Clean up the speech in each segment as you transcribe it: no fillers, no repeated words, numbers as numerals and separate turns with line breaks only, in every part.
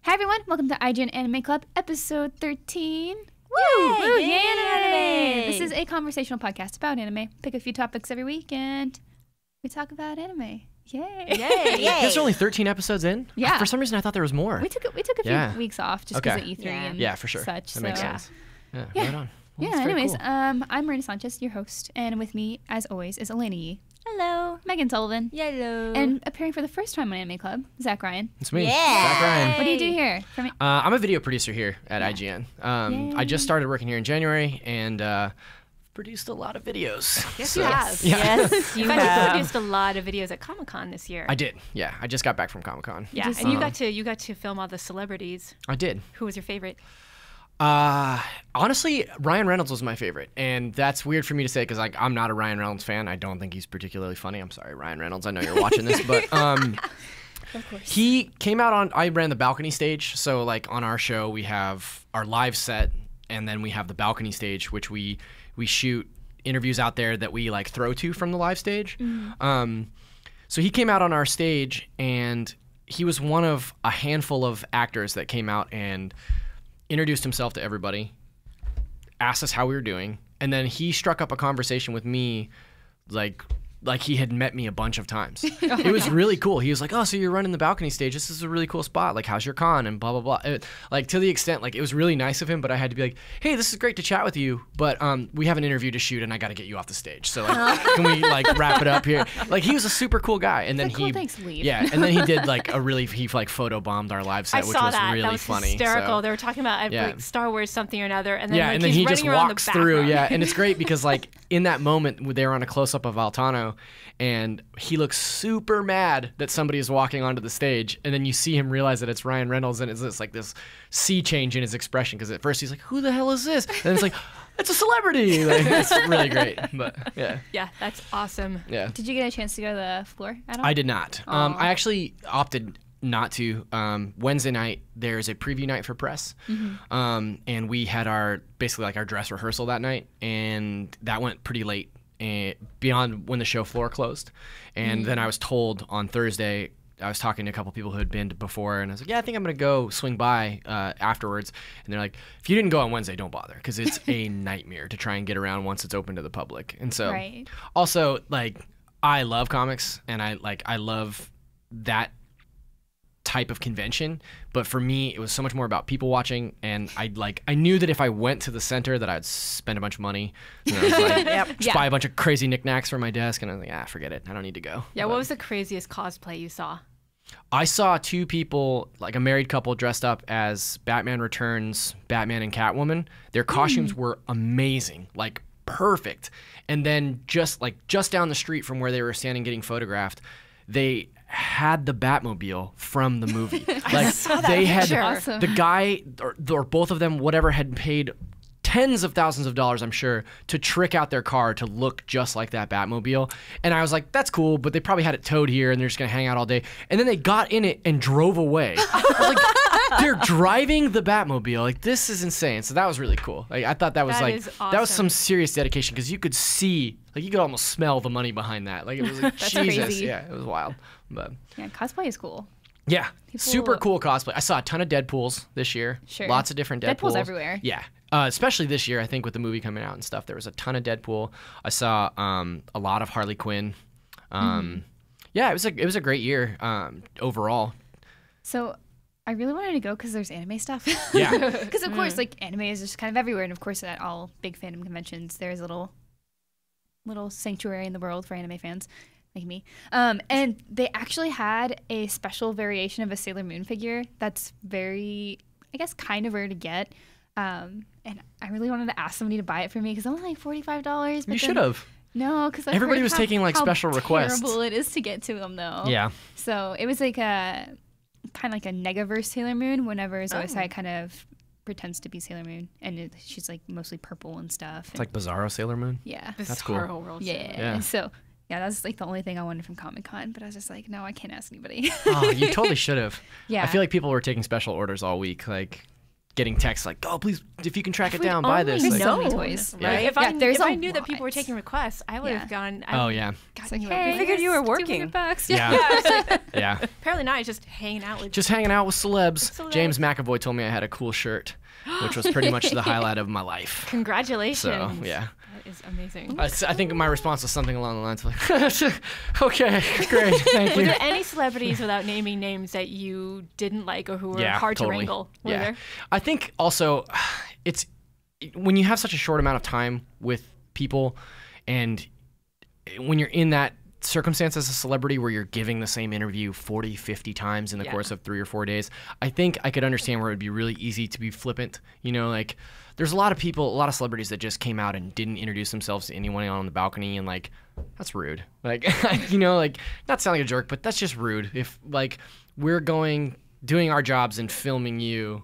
Hi everyone, welcome to IGN Anime Club, episode 13.
Woo!
Yay! Anime! This is a conversational podcast about anime. Pick a few topics every week and we talk about anime. Yay!
Yay!
There's only 13 episodes in?
Yeah.
For some reason, I thought there was more.
We took a few weeks off just because of E3 and
for sure.
such.
That makes sense. Yeah, right on. Well,
anyways,
cool.
I'm Marina Sanchez, your host, and with me, as always, is Elena Yee.
Hello.
Megan Sullivan.
Hello.
And appearing for the first time on Anime Club, Zach Ryan.
It's me,
Yeah.
Zach Ryan.
What do you do here?
I'm a video producer here at IGN. I just started working here in January and produced a lot of videos.
Yes,
So-
you have.
Yeah.
Yes, you
You
have.
produced a lot of videos at Comic-Con this year.
I did. Yeah, I just got back from Comic-Con.
Yeah,
Just-
and you got to film all the celebrities.
I did.
Who was your favorite?
Honestly, Ryan Reynolds was my favorite, and that's weird for me to say because I'm not a Ryan Reynolds fan. I don't think he's particularly funny. I'm sorry, Ryan Reynolds. I know you're watching this, but
Of course.
he came out on. I ran the balcony stage, so like on our show we have our live set, and then we have the balcony stage, which we shoot interviews out there that we like throw to from the live stage. So he came out on our stage, and he was one of a handful of actors that came out and introduced himself to everybody, asked us how we were doing, and then he struck up a conversation with me like he had met me a bunch of times. It was really cool. He was like, "Oh, so you're running the balcony stage. This is a really cool spot. Like, how's your con?" And blah, blah, blah. Like, to the extent, like, it was really nice of him, but I had to be like, "Hey, this is great to chat with you, but we have an interview to shoot, and I got to get you off the stage. So, like, can we, like, wrap it up here?" Like, he was a super cool guy. And then
Like, cool, thanks, leave.
Yeah, and then he did, like, he, like, photobombed our live set,
I
which
saw
was
that.
really
That was
funny.
hysterical.
So.
They were talking about
Yeah.
like Star Wars something or another, and then
Yeah,
like,
and then
he's
he just
running around
walks
the
through.
background.
Yeah, and it's great because like in that moment they're on a close up of Altano, and he looks super mad that somebody is walking onto the stage, and then you see him realize that it's Ryan Reynolds, and it's like this sea change in his expression because at first he's like, "Who the hell is this?" And it's like, "It's a celebrity." Like, it's really great. But yeah,
Yeah, that's awesome.
yeah.
Did you get a chance to go to the floor at all?
I did not.
Aw.
I actually opted not to. Wednesday night there's a preview night for press, and we had our basically like our dress rehearsal that night, and that went pretty late, beyond when the show floor closed. And then I was told on Thursday. I was talking to a couple people who had been before, and I was like, "Yeah, I think I'm gonna go swing by afterwards." And they're like, "If you didn't go on Wednesday, don't bother, because it's a nightmare to try and get around once it's open to the public." And so,
Right.
also like, I love comics, and I love that type of convention, but for me it was so much more about people watching, and I knew that if I went to the center that I'd spend a bunch of money, and I was like, just buy a bunch of crazy knickknacks for my desk, and I was like, forget it, I don't need to go.
Yeah,
But
what was the craziest cosplay you saw?
I saw two people, like a married couple, dressed up as Batman Returns, Batman and Catwoman. Their costumes were amazing, like perfect. And then just down the street from where they were standing getting photographed, they had the Batmobile from the movie. Like they had
picture.
Awesome.
the guy or both of them, whatever, had paid tens of thousands of dollars, I'm sure, to trick out their car to look just like that Batmobile. And I was like, that's cool, but they probably had it towed here and they're just gonna hang out all day. And then they got in it and drove away. I was like, they're driving the Batmobile. Like, this is insane. So that was really cool. Like, I thought that was
That is
that was some
awesome.
serious dedication, because you could see, like, you could almost smell the money behind that. Like, it was like, Jesus.
crazy.
Yeah, it was wild. But
Yeah, cosplay is cool.
yeah, super
People-
cool cosplay. I saw a ton of Deadpools this year.
Sure.
Lots of different Deadpools.
Deadpool's everywhere.
Yeah. Especially this year, I think, with the movie coming out and stuff, there was a ton of Deadpool. I saw a lot of Harley Quinn. Yeah, it was a great year overall.
So I really wanted to go because there's anime stuff.
Yeah.
Because of course, like, anime is just kind of everywhere, and of course at all big fandom conventions there's a little sanctuary in the world for anime fans like me. And they actually had a special variation of a Sailor Moon figure that's very, I guess, kind of rare to get. And I really wanted to ask somebody to buy it for me because I'm only like $45.
You should have.
No, because
Everybody was taking, like, special requests.
Terrible it is to get to them though.
Yeah.
So it was like a kind of like a Negaverse Sailor Moon. Whenever Zoisai kind of pretends to be Sailor Moon, and she's like mostly purple and stuff.
It's like Bizarro Sailor Moon.
Yeah.
That's cool.
Bizarro World
Yeah.
Series.
Yeah.
So yeah, that's like the only thing I wanted from Comic-Con, but I was just like, no, I can't ask anybody.
Oh, you totally should have.
Yeah.
I feel like people were taking special orders all week. Like, getting texts like, "Oh, please, if you can track it
we'd
down, buy this."
There's
Like,
so many toys.
Yeah.
Right? If
Yeah, there's
if I
a
knew that people were
lot.
taking requests, I would have gone.
oh yeah,
It's like,
you
hey,
we
figured you were
here's
working.
$200.
yeah,
it's like,
yeah.
apparently not. It's just hanging out with.
Just hanging out with celebs.
Celebs.
James McAvoy told me I had a cool shirt, which was pretty much the highlight of my life.
Congratulations.
So yeah.
That is amazing.
I think my response was something along the lines of like, okay, great, thank
Were
you.
there any celebrities without naming names that you didn't like or who were hard to wrangle? Were there?
I think also it's when you have such a short amount of time with people and when you're in that circumstance as a celebrity where you're giving the same interview 40, 50 times in the course of 3 or 4 days, I think I could understand where it would be really easy to be flippant. You know, like there's a lot of people, a lot of celebrities that just came out and didn't introduce themselves to anyone on the balcony, and like, that's rude. Like, you know, like, not sound like a jerk, but that's just rude. If like we're doing our jobs and filming you,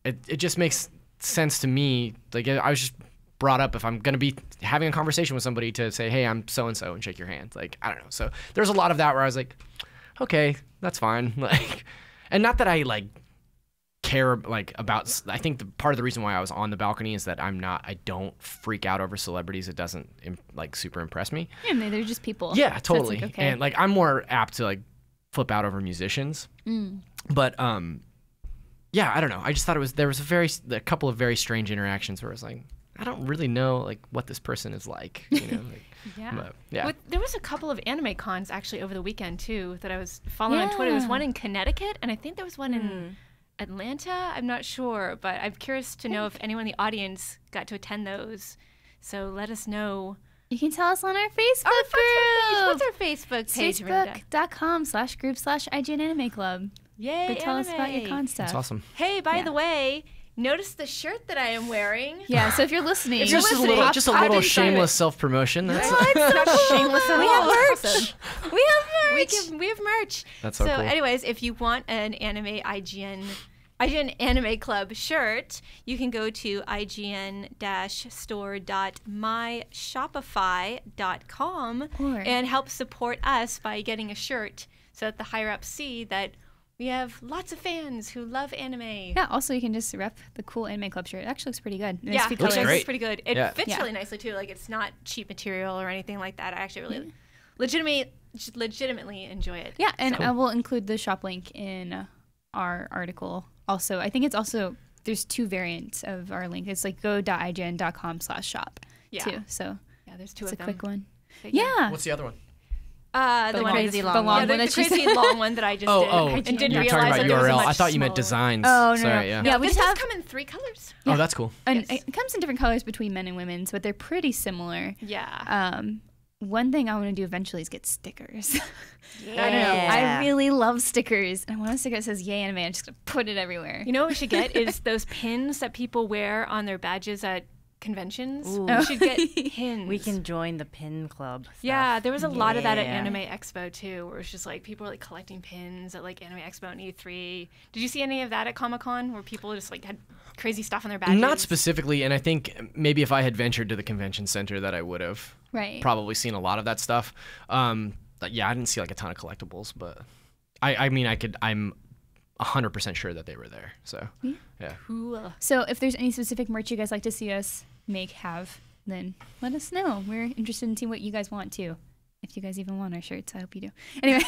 it just makes sense to me. Like I was just brought up if I'm going to be having a conversation with somebody to say, hey, I'm so-and-so and shake your hand. Like, I don't know. So there's a lot of that where I was like, okay, that's fine. Like, and not that I like care like about, I think part of the reason why I was on the balcony is that I don't freak out over celebrities. It doesn't like super impress me.
Yeah, I mean, they're just people.
Yeah,
So it's
totally.
like, okay.
And like, I'm more apt to like flip out over musicians. But, yeah, I don't know. I just thought there was a couple of very strange interactions where I was like, I don't really know like what this person is like, you know. Like,
Yeah.
but, yeah.
There was a couple of anime cons actually over the weekend too that I was following on Twitter. There was one in Connecticut, and I think there was one in Atlanta. I'm not sure, but I'm curious to know if anyone in the audience got to attend those. So let us know.
You can tell us on our Facebook group.
What's our Facebook page, Miranda?
Facebook.com/group/IGN Anime Club.
Yay,
Go tell us about your
anime.
con stuff.
It's awesome.
Hey, by
Yeah.
the way, notice the shirt that I am wearing.
Yeah, so if you're listening,
It's just a little shameless self-promotion. That's
It's not shameless at
We
all.
have merch.
Awesome.
We have merch.
We have merch.
That's so cool.
anyways, if you want an anime IGN Anime Club shirt, you can go to ign-store.myshopify.com
Or-
and help support us by getting a shirt so that the higher ups see that we have lots of fans who love anime.
yeah, also you can just rep the cool Anime Club shirt. It actually looks pretty good. Nice
Yeah,
few
looks
colors.
great.
It's pretty good. It
Yeah.
fits
Yeah.
really nicely too. Like it's not cheap material or anything like that. I actually really legitimately enjoy it.
Yeah, and
So-
I will include the shop link in our article. Also, I think it's also there's 2 variants of our link. It's like go.ign.com/shop
Yeah.
too. So
Yeah, there's 2
it's
of
a
them.
quick one.
But
yeah.
What's the other one?
The one
crazy
I just-
long
the long
one.
one
the
that you
crazy
said.
long one that I just did. And didn't
You're
realize
talking
that
about
there was a
URL.
much
I thought you meant
smaller-
designs.
Oh, no,
Sorry,
no.
yeah.
Yeah, we
This
just
does
have,
come in 3 colors.
Oh, that's cool.
and
Yes.
it comes in different colors between men and women's, but they're pretty similar.
Yeah.
One thing I want to do eventually is get stickers. I don't know.
Yeah.
I really love stickers. And I want a sticker that says "Yay Anime." I'm just gonna put it everywhere.
You know what we should get is those pins that people wear on their badges at conventions.
Ooh.
We should get pins.
We can join the pin club.
Yeah, there was a lot of that at
Yeah.
Anime Expo too, where it's just like people were like collecting pins at like Anime Expo and E3. Did you see any of that at Comic-Con where people just like had crazy stuff on their badges?
Not specifically, and I think maybe if I had ventured to the convention center that I would have
Right.
probably seen a lot of that stuff. But yeah, I didn't see like a ton of collectibles, but I'm 100% sure that they were there. So yeah.
Cool.
So if there's any specific merch you guys like to see us have, then let us know. We're interested in seeing what you guys want too. If you guys even want our shirts, I hope you do. Anyway,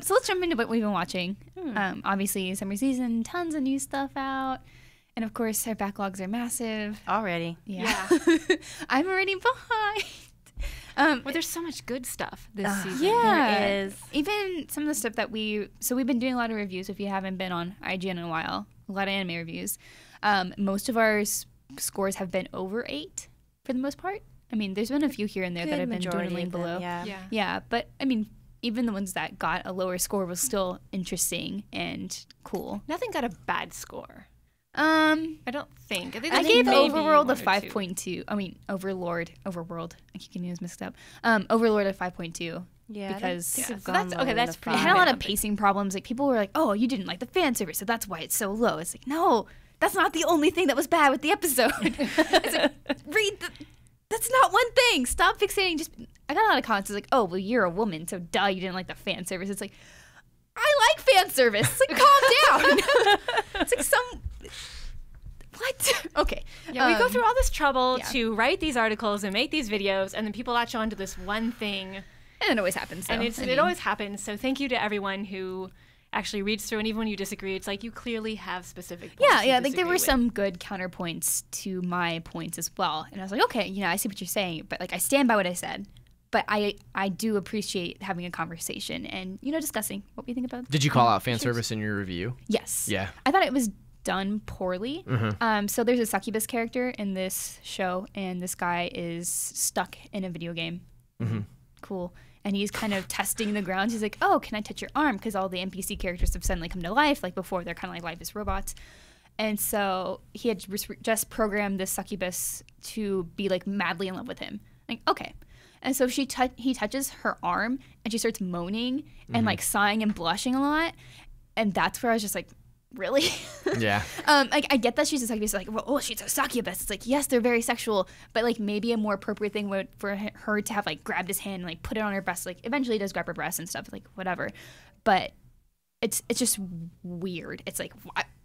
so let's jump into what we've been watching. Obviously, summer season, tons of new stuff out. And of course, our backlogs are massive.
Already.
Yeah. I'm already behind.
Well, there's so much good stuff this season.
Yeah.
There is.
Even some of the stuff that we've been doing a lot of reviews. If you haven't been on IGN in a while, a lot of anime reviews. Most of our scores have been over 8 for the most part. I mean, there's been a few here and there that have been dwindling below.
Yeah.
Yeah, but I mean, even the ones that got a lower score was still interesting and cool.
Nothing got a bad score.
I
I don't think.
gave
maybe
Overworld a
1 or 2.
5.2. I mean, Overworld. I keep getting those mixed up. Overlord a 5.2.
Yeah.
Because
that's,
Yeah, so that's- okay, that's pretty
it had a lot of
bad.
pacing problems. Like people were like, "Oh, you didn't like the fan service, so that's why it's so low." It's like, no, that's not the only thing that was bad with the episode. It's like, that's not one thing. Stop fixating. I got a lot of comments. It's like, "Oh, well, you're a woman, so duh, you didn't like the fan service." It's like, I like fan service. It's like, calm down. It's like Okay.
Yeah, we go through all this trouble
yeah.
to write these articles and make these videos, and then people latch on to this one thing.
And it always happens.
And it always happens. So thank you to everyone who actually reads through, and even when you disagree, it's like you clearly have specific points.
Yeah, like there were
with.
some good counterpoints to my points as well. And I was like, okay, I see what you're saying, but like I stand by what I said. But I do appreciate having a conversation and, discussing what we think about.
Did you call out fan service in your review?
Yes.
Yeah.
I thought it was done poorly.
Mm-hmm.
So there's a succubus character in this show, and this guy is stuck in a video game.
Mm-hmm.
Cool. And he's kind of testing the ground. He's like, oh, can I touch your arm? Because all the NPC characters have suddenly come to life. Like before, they're kind of like lifeless robots. And so he had just programmed this succubus to be like madly in love with him. Like, okay. And so he touches her arm, and she starts moaning and like sighing and blushing a lot. And that's where I was just like, really?
Yeah.
Like I get that she's a succubus. Like, well, oh, she's a succubus. It's like, yes, they're very sexual, but like maybe a more appropriate thing would for her to have like grabbed his hand and like put it on her breast. Like eventually, he does grab her breast and stuff. Like whatever, but it's just weird. It's like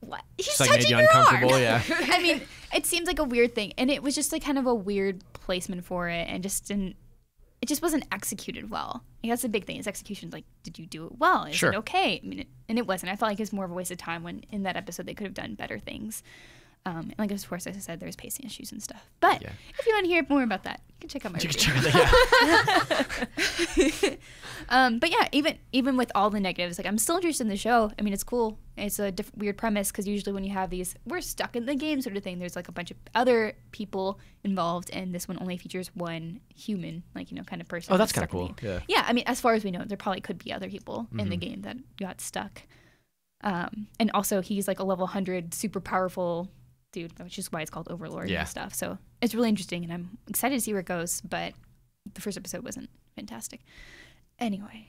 what? She's
like
touching
made you
your
uncomfortable.
arm.
Yeah.
I mean, it seems like a weird thing, and it was just like kind of a weird placement for it, and it just wasn't executed well. Like, that's the big thing. Is execution. Like, did you do it well? Is
Sure.
it okay? I mean, and it wasn't. I felt like it was more of a waste of time when in that episode they could have done better things. And like of course, as I said, there's pacing issues and stuff. But
Yeah.
if you want to hear more about that, you can check out my
You
review.
can check it out.
But yeah, even with all the negatives, like I'm still interested in the show. I mean, it's cool. It's a weird premise because usually when you have these, we're stuck in the game sort of thing. There's like a bunch of other people involved, and this one only features one human, like kind of person.
Oh, that's
kind
kind of cool. Yeah.
Yeah, I mean, as far as we know, there probably could be other people in the game that got stuck. And also, he's like a level 100, super powerful dude, which is why it's called Overlord
Yeah.
and stuff. So it's really interesting, and I'm excited to see where it goes. But the first episode wasn't fantastic. Anyway,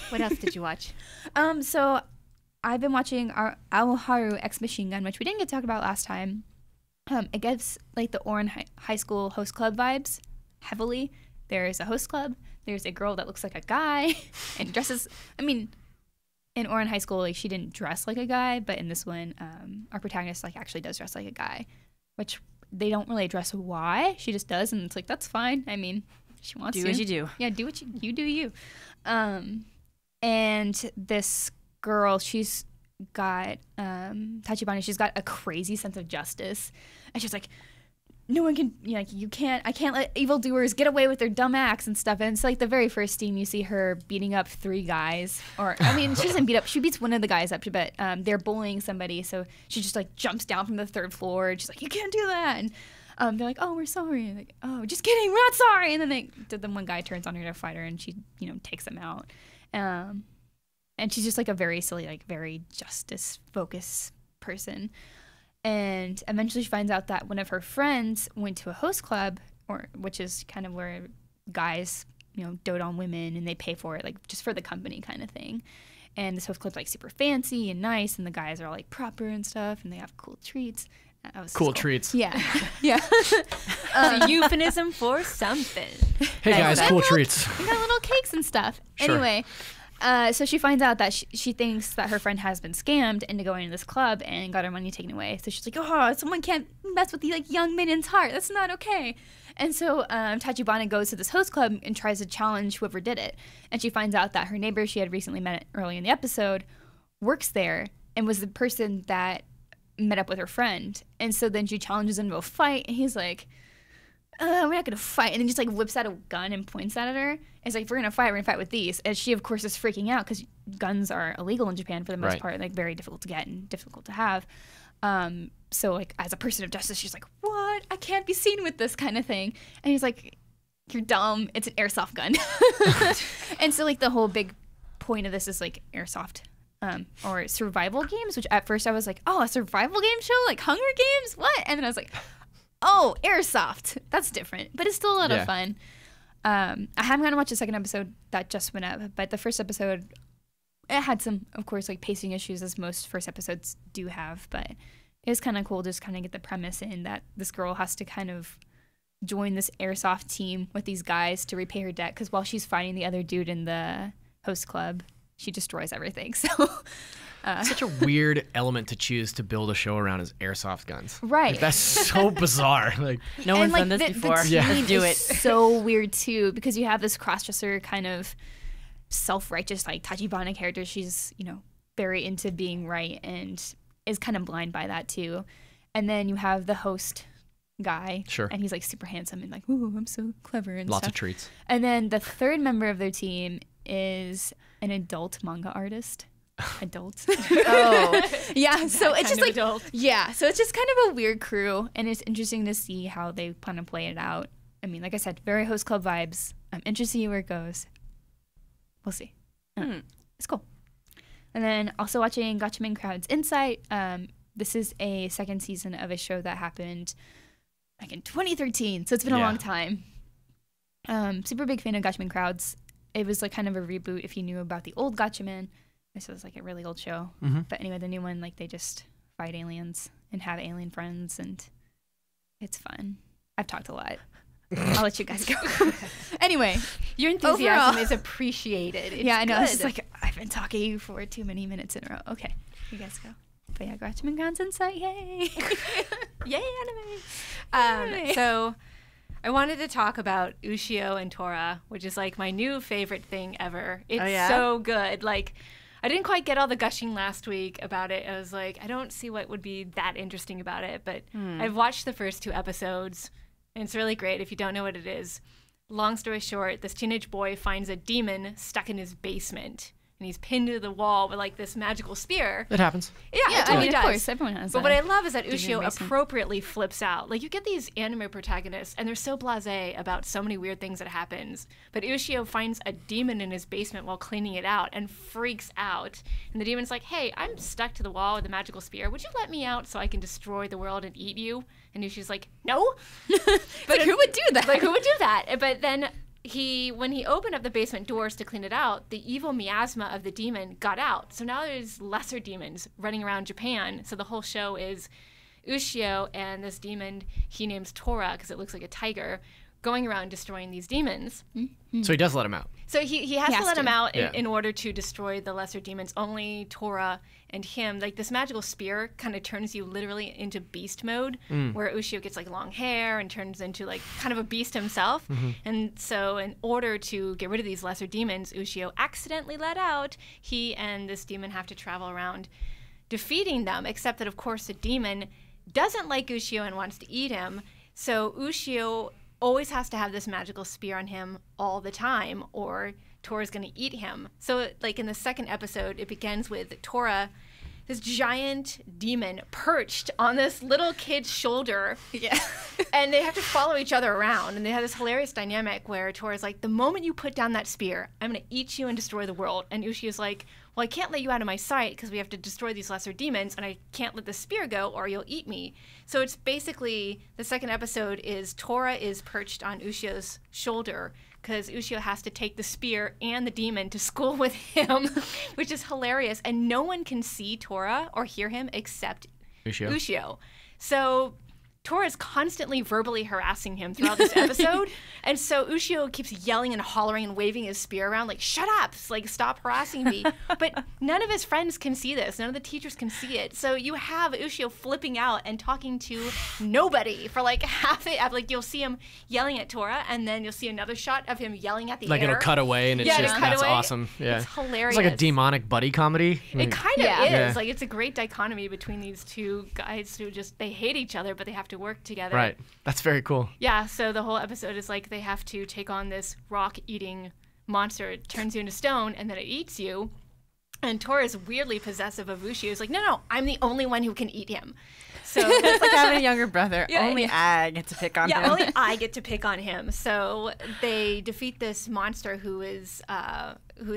What else did you watch?
so I've been watching our Aoharu X Machine Gun, which we didn't get to talk about last time. It gives like the Oran High School host club vibes heavily. There's a host club. There's a girl that looks like a guy and dresses. I mean, in Oran High School, like she didn't dress like a guy, but in this one, our protagonist like actually does dress like a guy, which they don't really address why. She just does, and it's like that's fine. I mean, she wants to.
Do as you do.
Yeah, do what you do. You. And this girl, she's got Tachibana. She's got a crazy sense of justice, and she's like, no one can, I can't let evildoers get away with their dumb acts and stuff. And it's like the very first scene you see her beating up 3 guys, or I mean, she doesn't beat up. She beats one of the guys up, but they're bullying somebody, so she just like jumps down from the 3rd floor. And she's like, you can't do that. And they're like, oh, we're sorry. And like, oh, just kidding, we're not sorry. And then the one guy turns on her to fight her, and she takes them out. And she's just like a very silly, like very justice focused person. And eventually she finds out that one of her friends went to a host club, which is kind of where guys, dote on women and they pay for it, like just for the company kind of thing. And this host club's like super fancy and nice, and the guys are like proper and stuff, and they have cool treats. That was
Cool treats.
Yeah. Yeah.
It's a euphemism for something.
Hey guys, cool treats.
We got little cakes and stuff.
Sure.
Anyway, so she finds out that she thinks that her friend has been scammed into going to this club and got her money taken away. So she's like, oh, someone can't mess with the like young maiden's heart. That's not okay. And so Tachibana goes to this host club and tries to challenge whoever did it. And she finds out that her neighbor she had recently met early in the episode works there and was the person that met up with her friend. And so then she challenges him to a fight, and he's like, we're not gonna fight, and then just like whips out a gun and points at her. It's like, if we're gonna fight with these. And she of course is freaking out because guns are illegal in Japan for the most
Right.
part, like very difficult to get and difficult to have. So like as a person of justice, she's like, what? I can't be seen with this kind of thing. And he's like, you're dumb, it's an airsoft gun. And so like the whole big point of this is like airsoft or survival games, which at first I was like, oh, a survival game show, like Hunger Games, what? And then I was like, oh, airsoft, that's different, but it's still a lot of fun. I haven't gotten to watch the second episode that just went up, but the first episode, it had some, of course, like pacing issues, as most first episodes do have, but it was kind of cool to just kind of get the premise in that this girl has to kind of join this airsoft team with these guys to repay her debt, because while she's fighting the other dude in the host club, she destroys everything. So
Such a weird element to choose to build a show around is airsoft guns.
Right.
Like, that's so bizarre. Like,
No one's done this before.
The
Yeah.
team
Do
is
it.
so weird too, because you have this crossdresser kind of self-righteous, like Tachibana character. She's, very into being right and is kind of blind by that too. And then you have the host guy.
Sure.
And he's like super handsome and like, ooh, I'm so clever and
lots
stuff.
of treats.
And then the third member of their team is an adult manga artist. Adult.
Oh.
Yeah, so it's just like
adult.
yeah, so it's just kind of a weird crew, and it's interesting to see how they plan to play it out. I mean, like I said, very host club vibes. I'm interested to see where it goes. We'll see. It's cool. And then also watching Gatchaman Crowd's Insight. This is a second season of a show that happened like in 2013, so it's been a long time. Super big fan of Gatchaman Crowds. It was like kind of a reboot if you knew about the old Gatchaman. This was like a really old show. But anyway, the new one, like they just fight aliens and have alien friends, and it's fun. I've talked a lot. I'll let you guys go. Anyway,
Your enthusiasm
overall-
is appreciated. It's
yeah, I know.
Good.
It's just like I've been talking for too many minutes in a row. Okay, you guys go. But yeah, Gatchaman Crowd's Insight, yay!
Yay, anime.
Yay.
So I wanted to talk about Ushio and Tora, which is like my new favorite thing ever. It's so good. Like, I didn't quite get all the gushing last week about it. I was like, I don't see what would be that interesting about it. But I've watched the first 2 episodes, and it's really great. If you don't know what it is, long story short, this teenage boy finds a demon stuck in his basement. And he's pinned to the wall with like this magical spear.
It happens.
Yeah,
Yeah,
it totally
I mean,
does.
of course, everyone has
But
that.
what I love is that
Demon
Ushio
basement.
appropriately flips out. Like, you get these anime protagonists, and they're so blasé about so many weird things that happens. But Ushio finds a demon in his basement while cleaning it out and freaks out. And the demon's like, hey, I'm stuck to the wall with a magical spear. Would you let me out so I can destroy the world and eat you? And Ushio's like, no.
But who would do that?
Like, who would do that? But then when he opened up the basement doors to clean it out, the evil miasma of the demon got out. So now there's lesser demons running around Japan. So the whole show is Ushio and this demon he names Tora because it looks like a tiger, going around destroying these demons.
So he does let him out.
So he has to let him out
Yeah.
in order to destroy the lesser demons. Only Tora and him, like this magical spear kind of turns you literally into beast mode, where Ushio gets like long hair and turns into like kind of a beast himself. And so in order to get rid of these lesser demons Ushio accidentally let out, he and this demon have to travel around defeating them, except that of course the demon doesn't like Ushio and wants to eat him. So Ushio always has to have this magical spear on him all the time, or Tora's going to eat him. So, like in the second episode, it begins with Tora, this giant demon perched on this little kid's shoulder.
Yeah.
And they have to follow each other around. And they have this hilarious dynamic where Tora's like, the moment you put down that spear, I'm going to eat you and destroy the world. And Ushio's like, well, I can't let you out of my sight because we have to destroy these lesser demons, and I can't let the spear go or you'll eat me. So it's basically, the second episode is Tora is perched on Ushio's shoulder because Ushio has to take the spear and the demon to school with him, which is hilarious. And no one can see Tora or hear him except Ushio. So Tora is constantly verbally harassing him throughout this episode. And so Ushio keeps yelling and hollering and waving his spear around like, shut up, like stop harassing me. But none of his friends can see this. None of the teachers can see it. So you have Ushio flipping out and talking to nobody for like half it. Like you'll see him yelling at Tora, and then you'll see another shot of him yelling at the
Like
air.
it'll cut away, and it's
Yeah,
just,
it'll cut
that's
away.
awesome. Yeah.
It's hilarious.
It's like a demonic buddy comedy.
It kind of
Yeah.
is.
Yeah.
Like, it's a great dichotomy between these two guys who just, they hate each other, but they have to work together.
Right. That's very cool.
Yeah, so the whole episode is like they have to take on this rock-eating monster. It turns you into stone, and then it eats you. And Tora is weirdly possessive of Ushio. He's like, no, I'm the only one who can eat him. So
It's like having a younger brother.
Yeah,
Only
yeah.
I get to pick on
yeah,
him.
only I get to pick on him. So they defeat this monster who is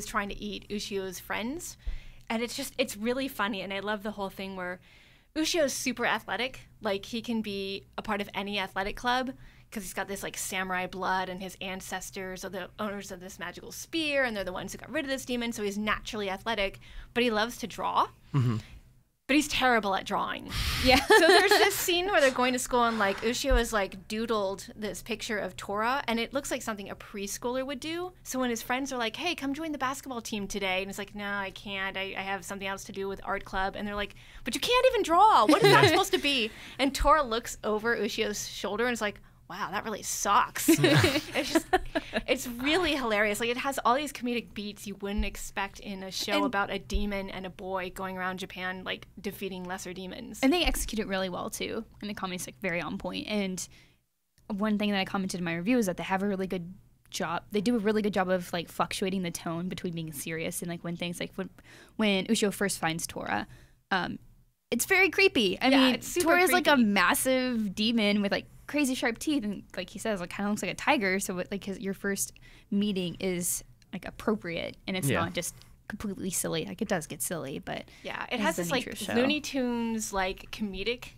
trying to eat Ushio's friends, and it's really funny. And I love the whole thing where Ushio is super athletic. Like he can be a part of any athletic club because he's got this like samurai blood, and his ancestors are the owners of this magical spear, and they're the ones who got rid of this demon. So he's naturally athletic, but he loves to draw. but he's terrible at drawing.
Yeah.
So there's this scene where they're going to school and like Ushio has like doodled this picture of Tora and it looks like something a preschooler would do. So when his friends are like, hey, come join the basketball team today. And it's like, no, I can't. I have something else to do with art club. And they're like, but you can't even draw. What is that supposed to be? And Tora looks over Ushio's shoulder and is like, wow, that really sucks. It's really hilarious. Like it has all these comedic beats you wouldn't expect in a show about a demon and a boy going around Japan like defeating lesser demons.
And they execute it really well too. And the comedy's like very on point. And one thing that I commented in my review is that they have a really good job. They do a really good job of like fluctuating the tone between being serious and like when things like when Ushio first finds Tora, it's very creepy. I mean, Tora's like a massive demon with like crazy sharp teeth, and like he says, like kind of looks like a tiger. So like your first meeting is like appropriate, and it's not just completely silly. Like it does get silly, but
yeah, it has this like Looney Tunes like comedic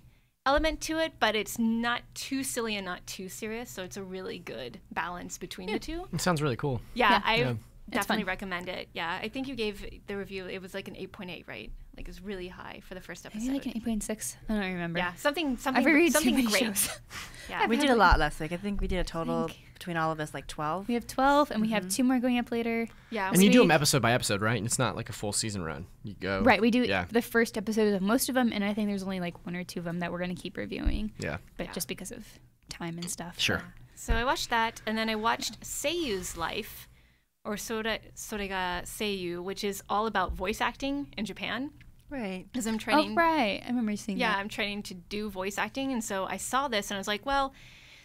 element to it, but it's not too silly and not too serious. So it's a really good balance between the two.
It sounds really cool.
Yeah, I definitely recommend it. Yeah, I think you gave the review. It was like an 8.8, right? Like it was really high for the first episode.
Maybe like an 8.6. I don't remember.
Yeah, something
I've read
something
too many
great.
Shows.
Yeah, we did a lot last week. I think we did a total between all of us like 12.
We have 12, and we have 2 more going up later.
Yeah,
and you do them episode by episode, right? It's not like a full season run. You go
right. We do the first episode of most of them, and I think there's only like 1 or 2 of them that we're gonna keep reviewing.
Yeah,
but just because of time and stuff.
Sure.
Yeah. So I watched that, and then I watched Seiyu's Life, or Sorega Seiyu, which is all about voice acting in Japan.
Right.
Because I'm training.
Oh, right. I remember seeing that.
Yeah, I'm training to do voice acting. And so I saw this and I was like, well,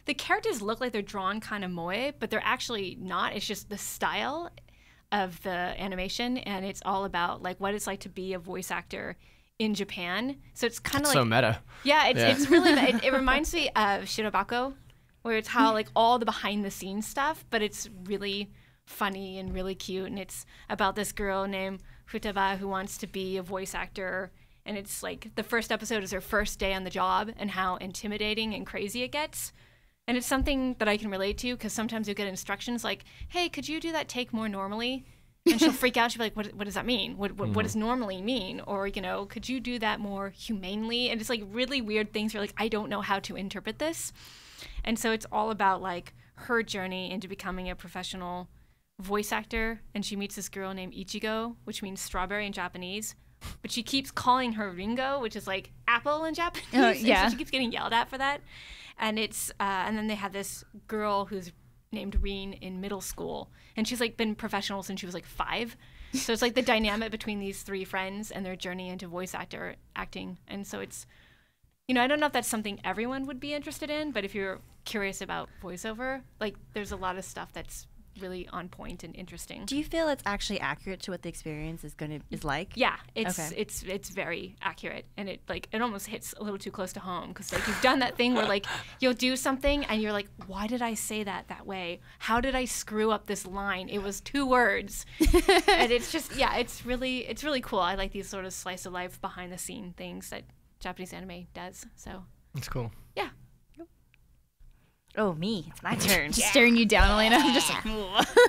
the characters look like they're drawn kind of moe, but they're actually not. It's just the style of the animation. And it's all about like what it's like to be a voice actor in Japan. So it's kind of like.
So meta.
Yeah, it's really, it reminds me of Shirobako, where it's how like all the behind the scenes stuff, but it's really funny and really cute. And it's about this girl named Futaba who wants to be a voice actor, and it's like the first episode is her first day on the job and how intimidating and crazy it gets. And it's something that I can relate to because sometimes you'll get instructions like, hey, could you do that take more normally? And she'll freak out. She'll be like, what does that mean? What does normally mean? Or, you know, could you do that more humanely? And it's like really weird things where like, I don't know how to interpret this. And so it's all about like her journey into becoming a professional voice actor, and she meets this girl named Ichigo, which means strawberry in Japanese, but she keeps calling her Ringo, which is like apple in Japanese.
Yeah.
So she keeps getting yelled at for that. And it's and then they have this girl who's named Reen in middle school, and she's like been professional since she was like 5. So it's like the dynamic between these 3 friends and their journey into voice acting. And so it's, you know, I don't know if that's something everyone would be interested in, but if you're curious about voiceover, like there's a lot of stuff that's really on point and interesting.
Do you feel it's actually accurate to what the experience is like?
Yeah, it's very accurate, and it almost hits a little too close to home because like you've done that thing where like you'll do something and you're like, why did I say that way? How did I screw up this line? It was 2 words, and it's just it's really cool. I like these sort of slice of life behind the scene things that Japanese anime does. So
it's cool.
Yeah.
Oh, me. It's my turn.
Just staring you down, Elena. I'm just like,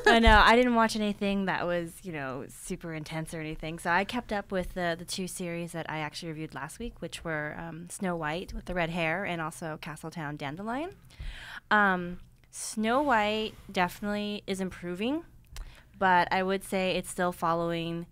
I know. I didn't watch anything that was, you know, super intense or anything. So I kept up with the 2 series that I actually reviewed last week, which were Snow White with the red hair and also Castletown Dandelion. Snow White definitely is improving, but I would say it's still following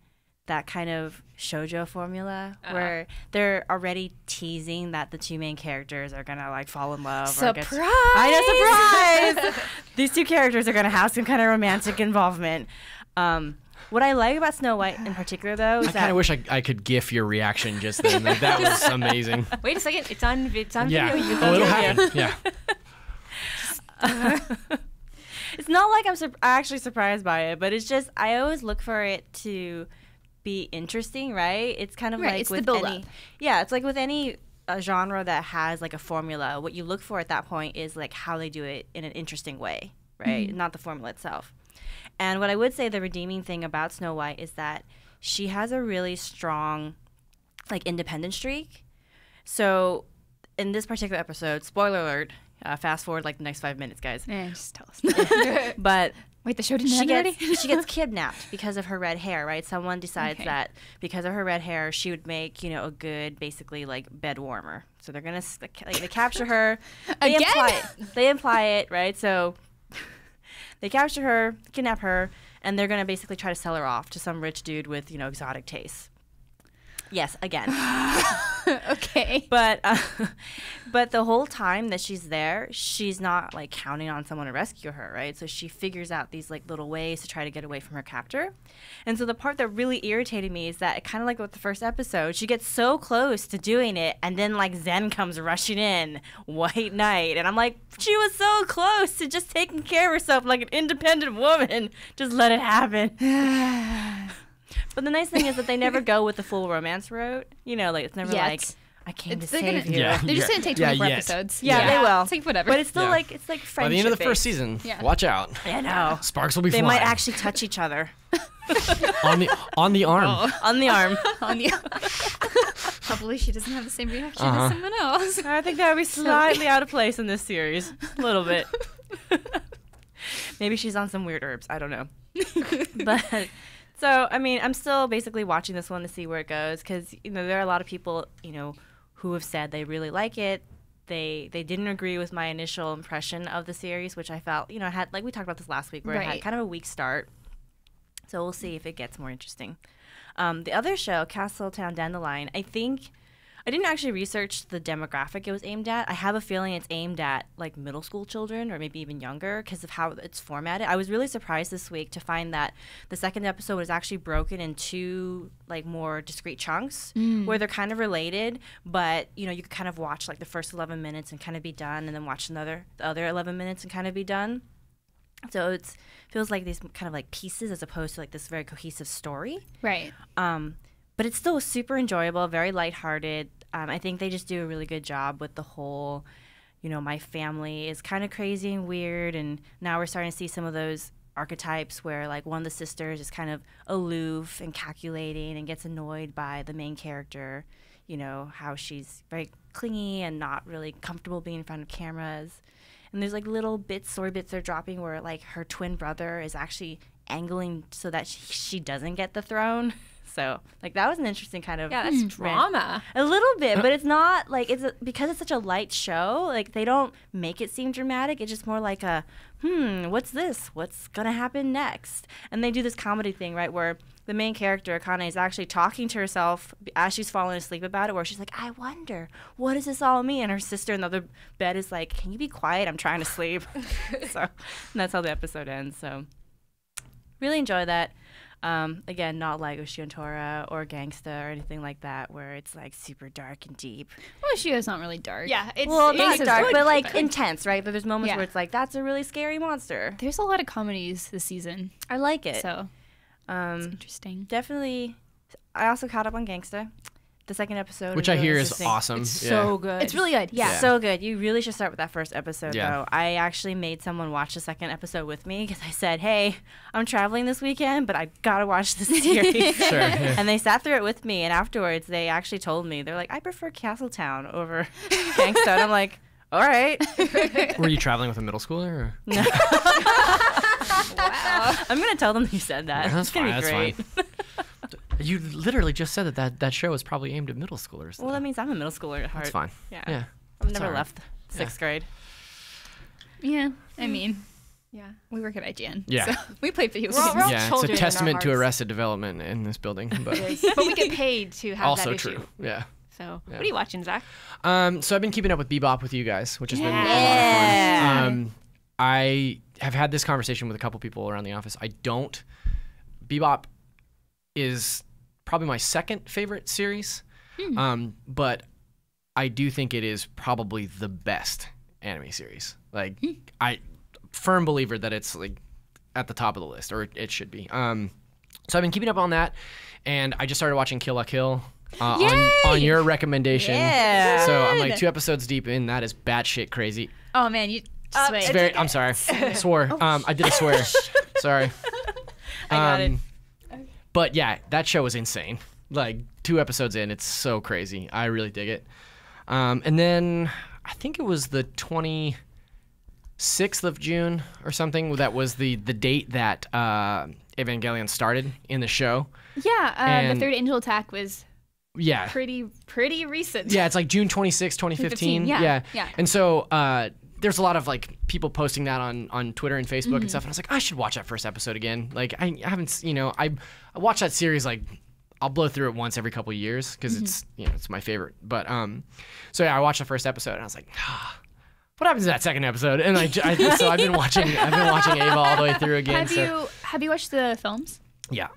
that kind of shoujo formula where they're already teasing that the 2 main characters are gonna like fall in love.
Surprise!
I know, surprise! These 2 characters are gonna have some kind of romantic involvement. What I like about Snow White in particular, though, is
I kind of wish I could gif your reaction just then. Like, that was amazing.
Wait a second, it's on video.
Yeah, it'll happen. Yeah.
It's not like I'm actually surprised by it, but it's just I always look for it to be interesting, right? It's kind of like
it's
with
the build
any
up.
Yeah, it's like with any genre that has like a formula. What you look for at that point is like how they do it in an interesting way, right? Not the formula itself. And what I would say the redeeming thing about Snow White is that she has a really strong like independent streak. So in this particular episode, spoiler alert, fast forward like the next 5 minutes, guys.
Just tell us.
But
Wait, the show didn't end already?
She gets kidnapped because of her red hair, right? Someone decides
Okay.
that because of her red hair, she would make, a good, basically, like, bed warmer. So they're going to, they capture her.
Again?
They imply it, right? So they capture her, kidnap her, and they're going to basically try to sell her off to some rich dude with, exotic tastes. Yes, again.
Okay.
But the whole time that she's there, she's not like counting on someone to rescue her, right? So she figures out these like little ways to try to get away from her captor. And so the part that really irritated me is that kind of like with the first episode, she gets so close to doing it, and then like Zen comes rushing in, White Knight, and I'm like, she was so close to just taking care of herself like an independent woman. Just let it happen. But the nice thing is that they never go with the full romance route. Like it's never
Yet.
like, I came to
They're
save
gonna-
you.
Yeah.
They're just going to take 24
yet.
episodes.
Yeah, they will.
It's like whatever.
But it's still
Yeah.
like friendship.
By the end of the first
based.
season,
Yeah.
watch out.
I know.
Sparks will be
They
flying.
might actually touch each other
on the arm.
on the arm.
on the Hopefully she doesn't have the same reaction
Uh-huh.
as someone else.
I think that would be slightly out of place in this series. A little bit. Maybe she's on some weird herbs. I don't know. But so, I mean, I'm still basically watching this one to see where it goes because, there are a lot of people, who have said they really like it. They didn't agree with my initial impression of the series, which I felt, had, like we talked about this last week, where it had
Right.
kind of a weak start. So we'll see if it gets more interesting. The other show, Castletown Dandelion, I didn't actually research the demographic it was aimed at. I have a feeling it's aimed at like middle school children or maybe even younger because of how it's formatted. I was really surprised this week to find that the second episode was actually broken into like more discrete chunks where they're kind of related, but you could kind of watch like the first 11 minutes and kind of be done, and then watch the other 11 minutes and kind of be done. So it feels like these kind of like pieces as opposed to like this very cohesive story.
Right.
But it's still super enjoyable, very lighthearted. I think they just do a really good job with the whole, my family is kind of crazy and weird. And now we're starting to see some of those archetypes where like one of the sisters is kind of aloof and calculating and gets annoyed by the main character, how she's very clingy and not really comfortable being in front of cameras. And there's like little story bits they're dropping where like her twin brother is actually angling so that she doesn't get the throne. So like that was an interesting kind of
Yeah, that's drama.
a little bit, but it's not like because it's such a light show. Like they don't make it seem dramatic. It's just more like a what's this? What's gonna happen next? And they do this comedy thing, right, where the main character Akane is actually talking to herself as she's falling asleep about it, where she's like, "I wonder, what does this all mean?" And her sister in the other bed is like, "Can you be quiet? I'm trying to sleep." So and that's how the episode ends. So really enjoy that. Again, not like Ushio and Tora or Gangsta or anything like that, where it's like super dark and deep.
Well, Shio's not really dark.
Yeah, it's
Well, not
it's
dark,
good,
but like intense, right? But there's moments
Yeah.
where it's like, that's a really scary monster.
There's a lot of comedies this season,
I like it.
so it's
Um,
interesting.
definitely. I also caught up on Gangsta. The second episode,
Which
was
I
really
hear is
interesting.
awesome.
It's
Yeah.
so good.
It's really good. Yeah.
Yeah.
So good. You really should start with that first episode,
Yeah.
though. I actually made someone watch the second episode with me because I said, "Hey, I'm traveling this weekend, but I gotta watch this series."
Sure, yeah.
And they sat through it with me, and afterwards, they actually told me, they're like, "I prefer Castletown over Gangsta." And I'm like, "All right."
Were you traveling with a middle schooler? Or?
No.
Wow.
I'm gonna tell them you said that.
That's
It's gonna
fine.
be
That's
great.
fine. You literally just said that show is probably aimed at middle schoolers.
Well, that means I'm a middle schooler at heart.
That's fine.
Yeah.
Yeah.
I've
It's
never
all right.
left sixth grade.
Yeah. I mean,
Yeah.
we work at IGN.
Yeah.
So we play video
We're all-
games.
we're all
Yeah, it's
children
a
in our
testament to
hearts.
Arrested Development in this building, but
But we get paid to have
also
that issue.
true. Yeah.
So,
Yeah.
what are you watching, Zach?
So I've been keeping up with Bebop with you guys, which has been a lot
Yeah.
of fun. I have had this conversation with a couple people around the office. Bebop is probably my second favorite series, but I do think it is probably the best anime series. Like, I firm believer that it's like at the top of the list, or it should be. So I've been keeping up on that, and I just started watching Kill la Kill on your recommendation.
Yeah.
So I'm like 2 episodes deep in. That is batshit crazy.
Oh man, you just wait.
It's very. I'm sorry. Swore. I did a swear. Sorry.
I got it.
But yeah, that show was insane. Like 2 episodes in, it's so crazy. I really dig it. And then I think it was the 6th of June or something. That was the date that Evangelion started in the show.
Yeah, the third Angel Attack was
Yeah.
pretty recent.
Yeah, it's like June 26, 2015.
Yeah.
And so there's a lot of like people posting that on Twitter and Facebook and stuff. And I was like, I should watch that first episode again. Like I haven't, I watch that series like I'll blow through it once every couple of years because it's it's my favorite. But so yeah, I watched the first episode and I was like, what happens to that second episode? And so I've been watching Ava all the way through again.
Have you watched the films?
Yeah.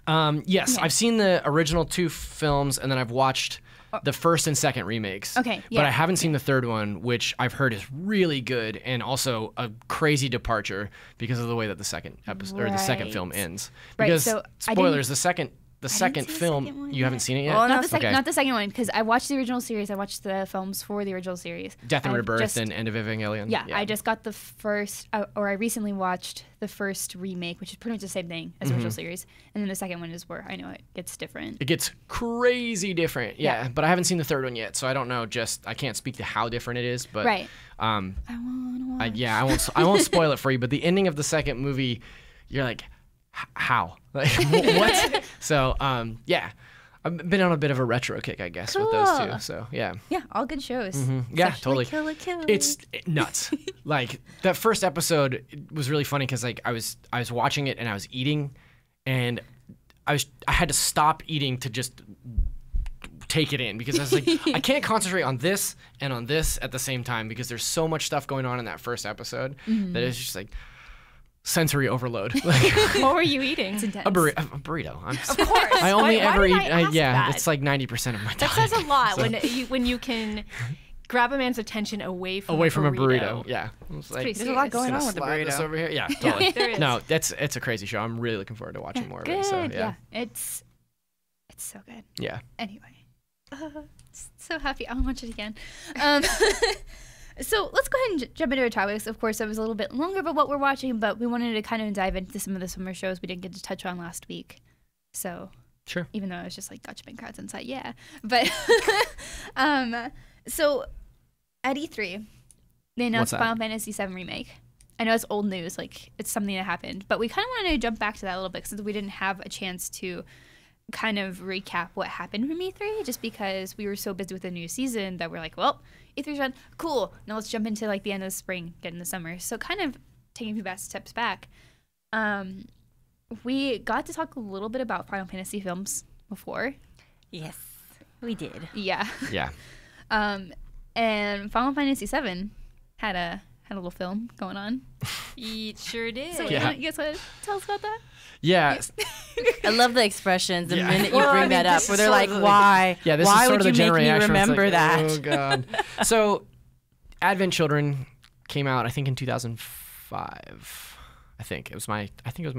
Yes,
Okay.
I've seen the original 2 films, and then I've watched the first and second remakes.
Okay,
But I haven't seen the third one, which I've heard is really good and also a crazy departure because of the way that the second episode or the second
Right.
film ends.
Right,
Because
so I
spoilers, the second
see the
film,
second one
you haven't
yet.
seen it yet?
Well,
Not the second,
Okay.
not the second one, because I watched the original series. I watched the films for the original series.
Death and
I've
Rebirth
just-
and End of Evangelion.
Yeah, I just got the first, or I recently watched the first remake, which is pretty much the same thing as the original series, and then the second one is where I know it gets different.
It gets crazy different. Yeah, but I haven't seen the third one yet, so I don't know. I can't speak to how different it is. But
Right.
I
wanna watch.
I won't spoil it for you. But the ending of the second movie, you're like, how? Like what? So yeah, I've been on a bit of a retro kick, I guess, with those two.
Cool.
So yeah.
Yeah, all good shows.
Yeah, totally.
Kill it.
It's nuts. Like that first episode was really funny because like I was watching it and I was eating, and I had to stop eating to just take it in because I was like I can't concentrate on this and on this at the same time because there's so much stuff going on in that first episode that it's just like sensory overload. Like
What were you eating?
It's intense.
a burrito.
Of course.
I only
Why
ever
did
eat.
I ask that?
It's like 90% of my
That
time.
says a lot when you can grab a man's attention away from
Away from a burrito. Yeah. It's like,
pretty
There's a lot
serious.
going on
gonna
with the
slide this
burrito.
over here. Yeah, totally.
there is.
No, it's a crazy show. I'm really looking forward to watching more of
Good.
it. So
yeah.
yeah.
It's so good.
Yeah.
Anyway, so happy. I want to watch it again. So let's go ahead and jump into our topics. Of course, it was a little bit longer about what we're watching, but we wanted to kind of dive into some of the summer shows we didn't get to touch on last week. So
Sure.
even though it was just like gotcha bang crowds inside, yeah. But so at E3, they announced
What's that?
Final Fantasy VII Remake. I know it's old news, like it's something that happened, but we kind of wanted to jump back to that a little bit since we didn't have a chance to kind of recap what happened from E3, just because we were so busy with the new season that we're like, well, E3's done, cool. Now let's jump into like the end of the spring, get into summer. So kind of taking a few steps back, we got to talk a little bit about Final Fantasy films before.
Yes, we did.
Yeah.
Yeah.
And Final Fantasy VII had a little film going on.
It sure did.
So
Yeah.
you guys want to tell us about that?
Yeah.
I love the expressions the
Yeah.
minute you
Well,
bring
I mean,
that up,
this
where
is
they're
sort
like,
of the-
why?
Yeah, this
why
is sort
would
of the
you make
general
me
reaction where it's
remember
like,
that?
Oh god. So, Advent Children came out, I think, in 2005. I think it was my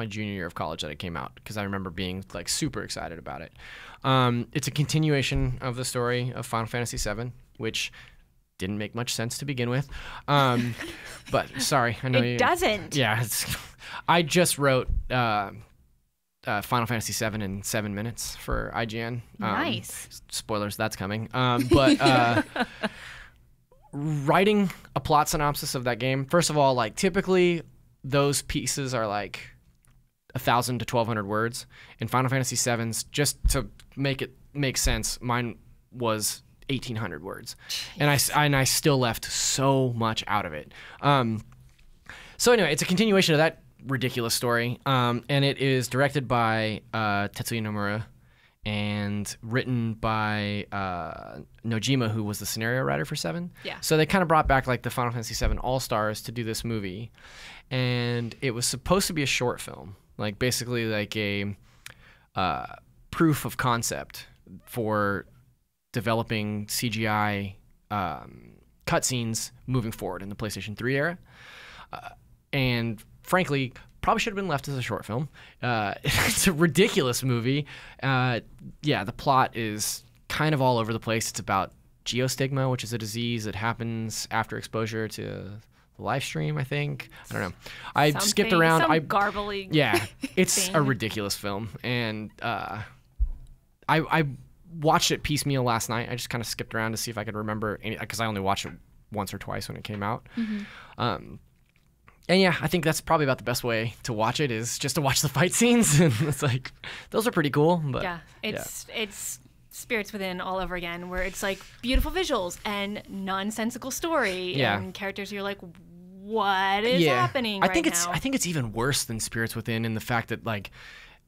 junior year of college that it came out because I remember being like super excited about it. It's a continuation of the story of Final Fantasy VII, which didn't make much sense to begin with. But sorry, I know
It doesn't.
Yeah, I just wrote Final Fantasy VII in 7 minutes for IGN.
Nice.
Spoilers, that's coming. But writing a plot synopsis of that game, first of all, like typically those pieces are like 1,000 to 1,200 words. In Final Fantasy VII's, just to make it make sense, mine was 1,800 words, and I still left so much out of it. So anyway, it's a continuation of that ridiculous story, and it is directed by Tetsuya Nomura and written by Nojima, who was the scenario writer for 7.
Yeah.
So they kind of brought back like the Final Fantasy VII All-Stars to do this movie, and it was supposed to be a short film, like basically like a proof of concept for developing CGI cutscenes moving forward in the PlayStation 3 era. And frankly, probably should have been left as a short film. It's a ridiculous movie. Yeah, the plot is kind of all over the place. It's about geostigma, which is a disease that happens after exposure to the live stream, I think. I don't know. I skipped around.
Some garbly.
Yeah, it's a
thing.
ridiculous film. And I watched it piecemeal last night. I just kind of skipped around to see if I could remember, because I only watched it once or twice when it came out. And yeah, I think that's probably about the best way to watch it is just to watch the fight scenes. And it's like, those are pretty cool. But
Yeah, it's Spirits Within all over again, where it's like beautiful visuals and nonsensical story and characters you're like, what is happening right now?
I think it's even worse than Spirits Within in the fact that, like,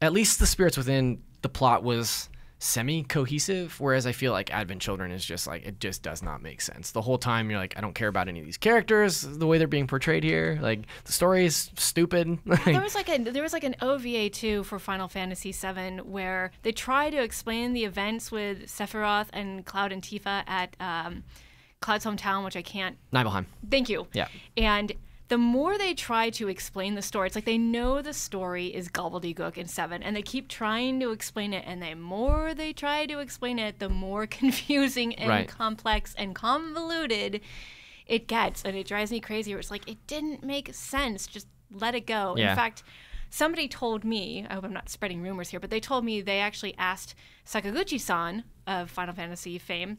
at least the Spirits Within, the plot was semi-cohesive, whereas I feel like Advent Children is just like, it just does not make sense. The whole time you're like, I don't care about any of these characters, the way they're being portrayed here. Like, the story is stupid.
There was like an OVA too for Final Fantasy VII where they try to explain the events with Sephiroth and Cloud and Tifa at Cloud's hometown, which I can't.
Nibelheim.
Thank you.
Yeah.
And the more they try to explain the story, it's like they know the story is gobbledygook in 7, and they keep trying to explain it, and the more they try to explain it, the more confusing and complex and convoluted it gets, and it drives me crazy. Where it's like, it didn't make sense. Just let it go.
Yeah.
In fact, somebody told me, I hope I'm not spreading rumors here, but they told me they actually asked Sakaguchi-san of Final Fantasy fame,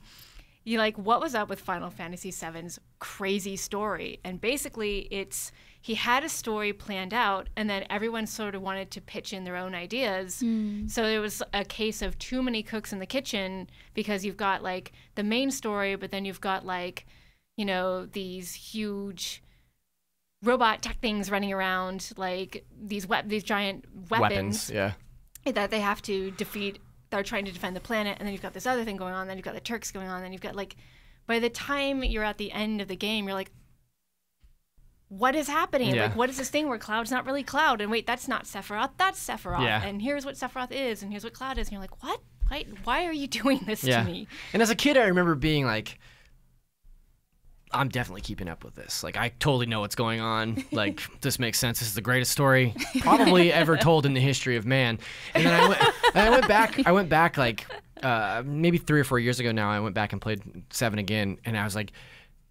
what was up with Final Fantasy VII's crazy story? And basically, he had a story planned out, and then everyone sort of wanted to pitch in their own ideas. So it was a case of too many cooks in the kitchen, because you've got, like, the main story, but then you've got, like, these huge robot tech things running around, like these giant weapons that they have to defeat. They're trying to defend the planet, and then you've got this other thing going on, then you've got the Turks going on, then you've got, like, by the time you're at the end of the game, you're like, what is happening? Like, what is this thing where Cloud's not really Cloud? And wait, that's not Sephiroth, that's Sephiroth. And here's what Sephiroth is, and here's what Cloud is. And you're like, what? Why are you doing this to me?
And as a kid, I remember being like, I'm definitely keeping up with this. Like, I totally know what's going on. Like, this makes sense. This is the greatest story probably ever told in the history of man. And then I went back like maybe 3 or 4 years ago now. I went back and played 7 again, and I was like,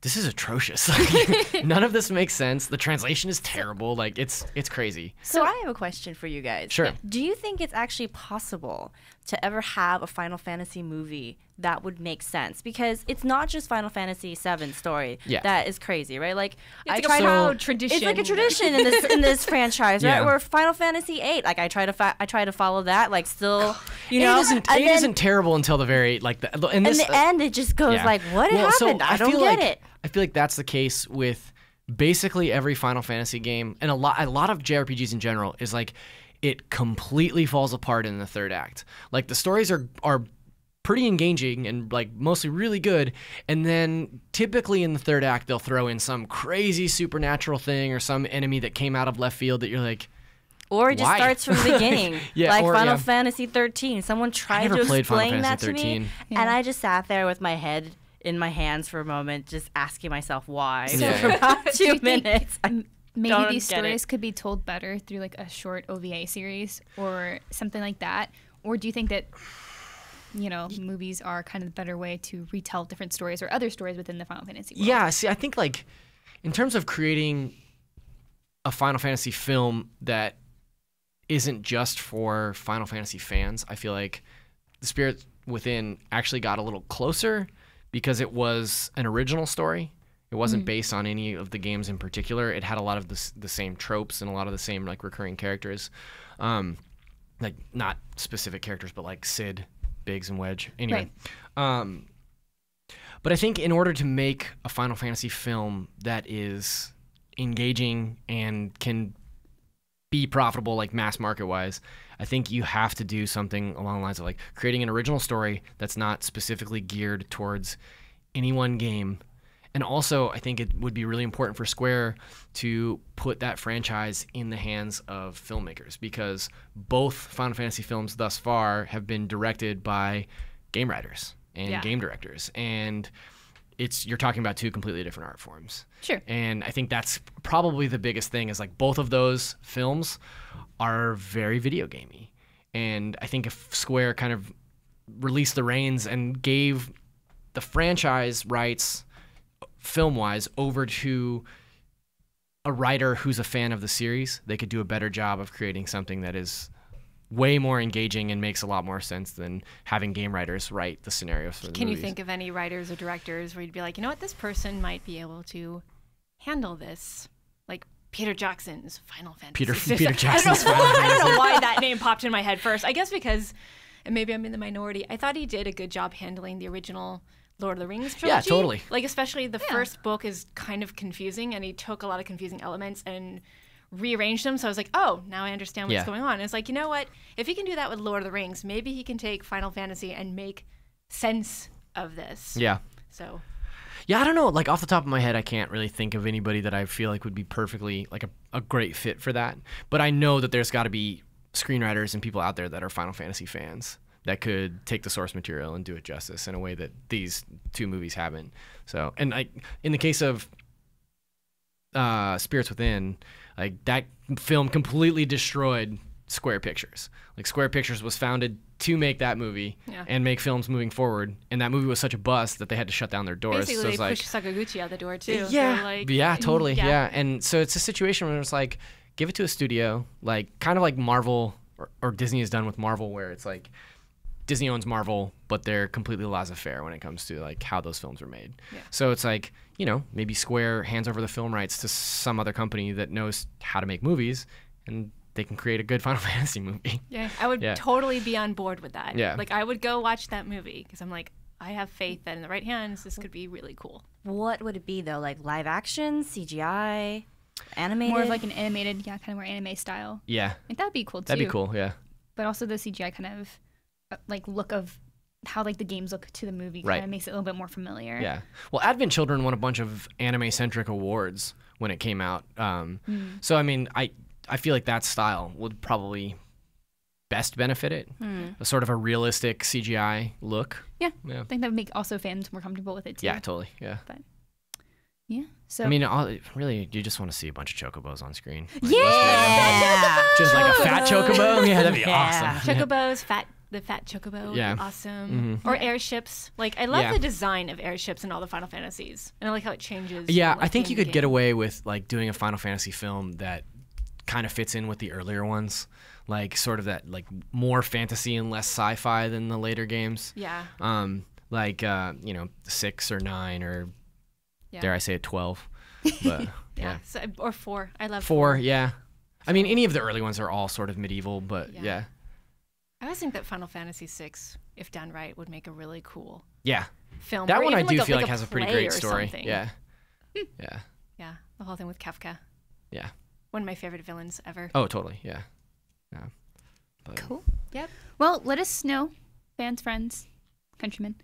this is atrocious. Like, none of this makes sense. The translation is terrible. Like, it's crazy.
So I have a question for you guys.
Sure.
Do you think it's actually possible to ever have a Final Fantasy movie that would make sense? Because it's not just Final Fantasy VII story that is crazy, right? Like,
it's like a tradition.
It's like a tradition in this franchise, right? Where Final Fantasy VIII, like, I try to follow that, like, still,
It isn't terrible until the very, like,
in the end, it just goes like, what happened?
So
I don't get it.
I feel like that's the case with basically every Final Fantasy game, and a lot of JRPGs in general, is like, it completely falls apart in the third act. Like, the stories are pretty engaging and, like, mostly really good, and then typically in the third act they'll throw in some crazy supernatural thing or some enemy that came out of left field that you're like,
or it just starts from the beginning. Like Final Fantasy 13. Someone tried to explain that to me, and I just sat there with my head in my hands for a moment, just asking myself why for about 2 minutes.
Maybe these stories could be told better through, like, a short OVA series or something like that. Or do you think that, movies are kind of the better way to retell different stories or other stories within the Final Fantasy world?
Yeah, see, I think, like, in terms of creating a Final Fantasy film that isn't just for Final Fantasy fans, I feel like The Spirit Within actually got a little closer because it was an original story. It wasn't based on any of the games in particular. It had a lot of the same tropes and a lot of the same, like, recurring characters. Like, not specific characters, but, like, Cid, Biggs, and Wedge. Anyway. Right. But I think in order to make a Final Fantasy film that is engaging and can be profitable, like, mass market-wise, I think you have to do something along the lines of, like, creating an original story that's not specifically geared towards any one game. And also, I think it would be really important for Square to put that franchise in the hands of filmmakers, because both Final Fantasy films thus far have been directed by game writers and game directors. And you're talking about 2 completely different art forms.
Sure.
And I think that's probably the biggest thing, is, like, both of those films are very video gamey. And I think if Square kind of released the reins and gave the franchise rights film-wise over to a writer who's a fan of the series, they could do a better job of creating something that is way more engaging and makes a lot more sense than having game writers write the scenarios for the
Can
movies.
you think of any writers or directors where you'd be like, you know what, this person might be able to handle this, like, Peter Jackson's Final Fantasy.
Peter
system.
Jackson's Final
I don't know
Fantasy.
why that name popped in my head first. I guess because, and maybe I'm in the minority, I thought he did a good job handling the original Lord of the Rings trilogy.
Yeah, totally.
Like, especially the first book is kind of confusing, and he took a lot of confusing elements and rearranged them. So I was like, oh, now I understand what's going on. And it's like, you know what? If he can do that with Lord of the Rings, maybe he can take Final Fantasy and make sense of this.
Yeah.
So.
Yeah, I don't know. Like, off the top of my head, I can't really think of anybody that I feel like would be perfectly, like, a great fit for that. But I know that there's got to be screenwriters and people out there that are Final Fantasy fans that could take the source material and do it justice in a way that these two movies haven't. So, and in the case of Spirits Within, like, that film completely destroyed Square Pictures. Like, Square Pictures was founded to make that movie and make films moving forward, and that movie was such a bust that they had to shut down their doors.
Basically,
so
they
it's like,
pushed Sakaguchi out the door too.
Yeah,
So, like,
yeah, totally,
yeah.
yeah. And so it's a situation where it's like, give it to a studio, like kind of like Marvel or Disney has done with Marvel, where it's like Disney owns Marvel, but they're completely laissez-faire when it comes to like how those films are made. Yeah. So it's like, you know, maybe Square hands over the film rights to some other company that knows how to make movies, and they can create a good Final Fantasy movie.
Yeah, I would totally be on board with that.
Yeah.
Like, I would go watch that movie because I'm like, I have faith that in the right hands, this could be really cool.
What would it be, though? Like live action, CGI, animated?
More of like an animated, kind of more anime style.
Yeah.
Like, that'd be cool too.
That'd be cool, yeah.
But also the CGI kind of like look of how like the games look to the movie
Right.
kind of makes it a little bit more familiar.
Yeah. Well, Advent Children won a bunch of anime-centric awards when it came out. So, I mean, I feel like that style would probably best benefit it. A sort of a realistic CGI look.
Yeah. I think that would make also fans more comfortable with it too.
Yeah, totally. Yeah.
But yeah. So
I mean, really, you just want to see a bunch of chocobos on screen. Like,
Yeah.
just like a fat chocobo. Yeah, that'd be awesome.
Chocobos, the fat chocobo would
Yeah.
be awesome. Or airships. Like, I love the design of airships in all the Final Fantasies. And I like how it changes.
Yeah,
from, like,
I think
game
you
to
could get
game.
away with like doing a Final Fantasy film that kind of fits in with the earlier ones, like sort of that like more fantasy and less sci-fi than the later games.
Yeah.
Like you know, 6 or 9 or dare I say it, 12. But yeah.
So, or 4. I love
4, yeah. I mean, any of the early ones are all sort of medieval, but yeah.
I always think that Final Fantasy VI, if done right, would make a really cool
Yeah.
film.
That
or
one I
even
do
like
feel
like
like has a pretty
play
great
or
story.
something.
Yeah. Yeah.
Yeah, the whole thing with Kafka.
Yeah.
One of my favorite villains ever.
Oh, totally. Yeah. Yeah. But,
cool.
Yep.
Well, let us know, fans, friends, countrymen,